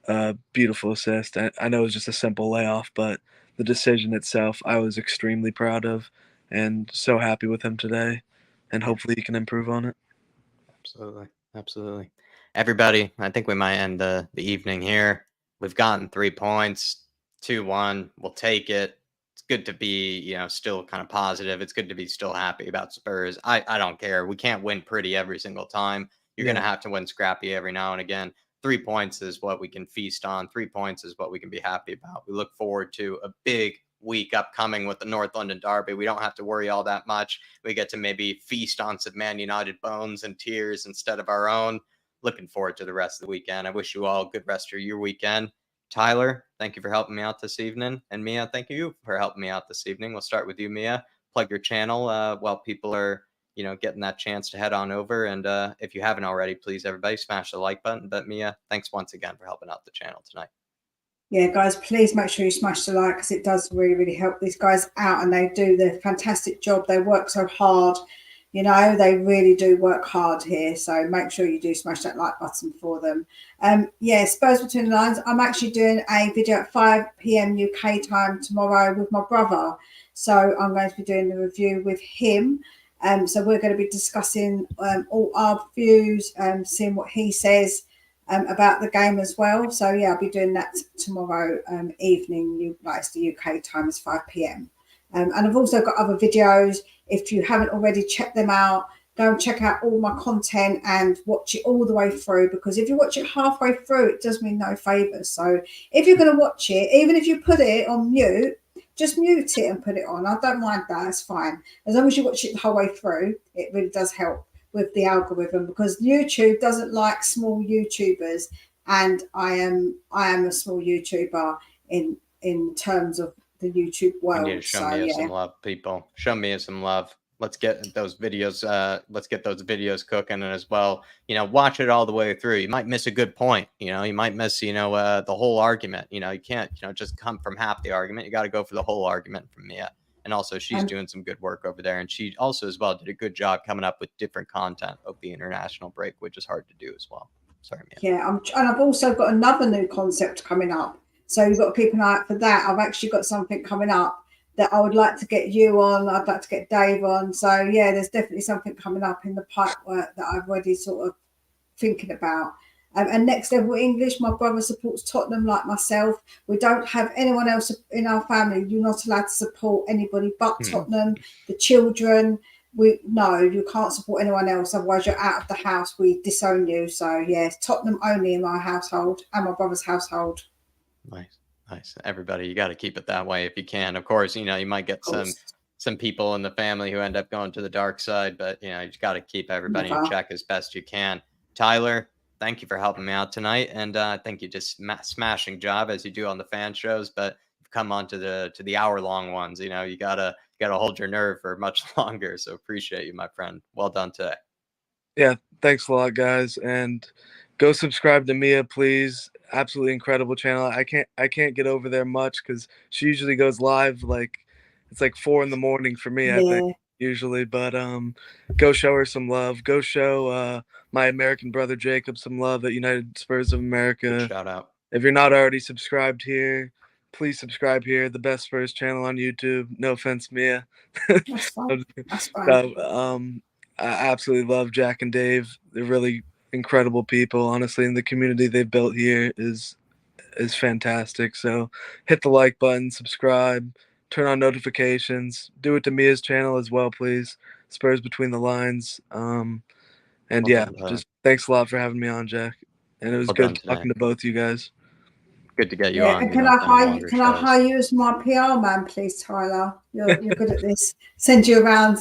a beautiful assist. I know it was just a simple layoff, but the decision itself, I was extremely proud of and so happy with him today. And hopefully he can improve on it. Absolutely. Everybody, I think we might end the evening here. We've gotten 3 points, 2-1. We'll take it. It's good to be, still kind of positive. It's good to be still happy about Spurs. I don't care. We can't win pretty every single time. You're going to have to win scrappy every now and again. 3 points is what we can feast on. 3 points is what we can be happy about. We look forward to a big week upcoming with the North London Derby. We don't have to worry all that much. We get to maybe feast on some Man United bones and tears instead of our own. looking forward to the rest of the weekend. I wish you all a good rest of your weekend. Tyler, thank you for helping me out this evening. And Mia, thank you for helping me out this evening. We'll start with you, Mia. Plug your channel while people are, getting that chance to head on over. And if you haven't already, please, everybody, smash the like button. But Mia, thanks once again for helping out the channel tonight. Yeah, guys, please make sure you smash the like because it does really, really help these guys out, and they do their fantastic job. They work so hard, they really do work hard here. So make sure you do smash that like button for them. Yeah, Spurs Between the Lines. I'm actually doing a video at 5 p.m. UK time tomorrow with my brother. So I'm going to be doing the review with him. So we're going to be discussing all our views, seeing what he says about the game as well. So yeah, I'll be doing that tomorrow evening. It's the UK time, is 5 p.m. And I've also got other videos. If you haven't already checked them out, go and check out all my content and watch it all the way through, because if you watch it halfway through, it does me no favours. So if you're going to watch it, even if you put it on mute, just mute it and put it on. I don't mind that, it's fine. As long as you watch it the whole way through, it really does help with the algorithm, because YouTube doesn't like small YouTubers, and I am a small YouTuber in terms of the YouTube world. You need to show me some love, people. Show me some love. Let's get those videos. Let's get those videos cooking, and as well, watch it all the way through. You might miss a good point. You might miss, the whole argument. You can't, just come from half the argument. You got to go for the whole argument from Mia. And also, she's doing some good work over there. And she also, as well, did a good job coming up with different content of the international break, which is hard to do as well. Sorry, Mia. Yeah, and I've also got another new concept coming up. So you've got to keep an eye out for that. I've actually got something coming up that I would like to get you on. I'd like to get Dave on. So, yeah, there's definitely something coming up in the pipework that I've already sort of thinking about. And Next Level English, my brother supports Tottenham like myself. We don't have anyone else in our family. You're not allowed to support anybody but Tottenham, the children. You can't support anyone else. Otherwise, you're out of the house. We disown you. So, yeah, Tottenham only in my household and my brother's household. Nice. Everybody, you got to keep it that way if you can. Of course, you might get some people in the family who end up going to the dark side, but, you got to keep everybody in check as best you can. Tyler, thank you for helping me out tonight, and I think you just smashing job as you do on the fan shows. But you've come on to the hour-long ones. You gotta hold your nerve for much longer. So appreciate you, my friend. Well done today. Yeah, thanks a lot, guys, and go subscribe to Mia, please. Absolutely incredible channel. I can't get over there much because she usually goes live it's like 4 a.m. for me. Yeah. I think usually, but go show her some love. Go show my American brother Jacob some love at United Spurs of America. Good shout out. If you're not already subscribed here, please subscribe here. The best Spurs channel on YouTube. No offense, Mia. That's fine. That's fine. I absolutely love Jack and Dave. They're really incredible people, honestly, and the community they've built here is fantastic. So hit the like button, subscribe, turn on notifications, do it to Mia's channel as well, please. Spurs Between the Lines. Just thanks a lot for having me on, Jack, and it was good talking to both you guys. Good to get you on. And can I hire you as my PR man, please, Tyler? You're good at this. Send you around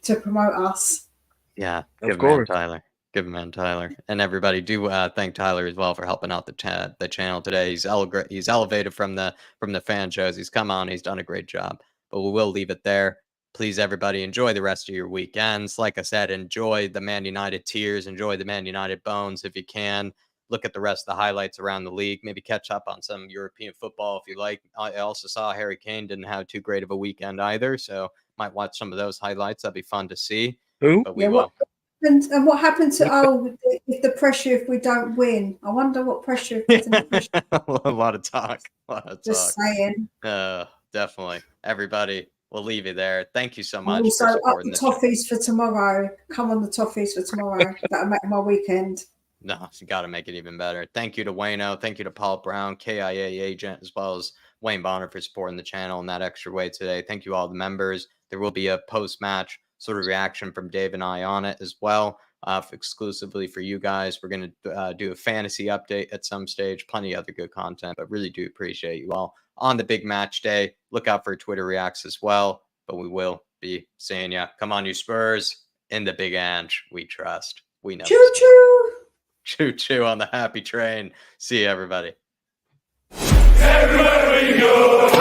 to promote us. Yeah, of course, Tyler. Give him Tyler, and everybody do thank Tyler as well for helping out the channel today. He's elevated from the fan shows. He's come on. He's done a great job. But we will leave it there. Please, everybody, enjoy the rest of your weekends. Like I said, enjoy the Man United tears. Enjoy the Man United bones if you can. Look at the rest of the highlights around the league. Maybe catch up on some European football if you like. I also saw Harry Kane didn't have too great of a weekend either, so might watch some of those highlights. That'd be fun to see. Who? But we will. And what happened to if the pressure if we don't win? I wonder what pressure. A lot of talk. Just saying. Definitely. Everybody, we'll leave you there. Thank you so much. Also, up the toffees for tomorrow. Come on, the toffees for tomorrow. That'll make my weekend. No, you got to make it even better. Thank you to Wayno. Thank you to Paul Brown, KIA agent, as well as Wayne Bonner for supporting the channel in that extra way today. Thank you all the members. There will be a post-match sort of reaction from Dave and I on it as well, exclusively for you guys. We're going to do a fantasy update at some stage, plenty of other good content, but really do appreciate you all on the big match day. Look out for Twitter reacts as well, but we will be seeing you. Come on, you Spurs, in the big Ange, we trust. We know. Choo-choo. Choo choo on the happy train. See you, everybody. Everywhere we go.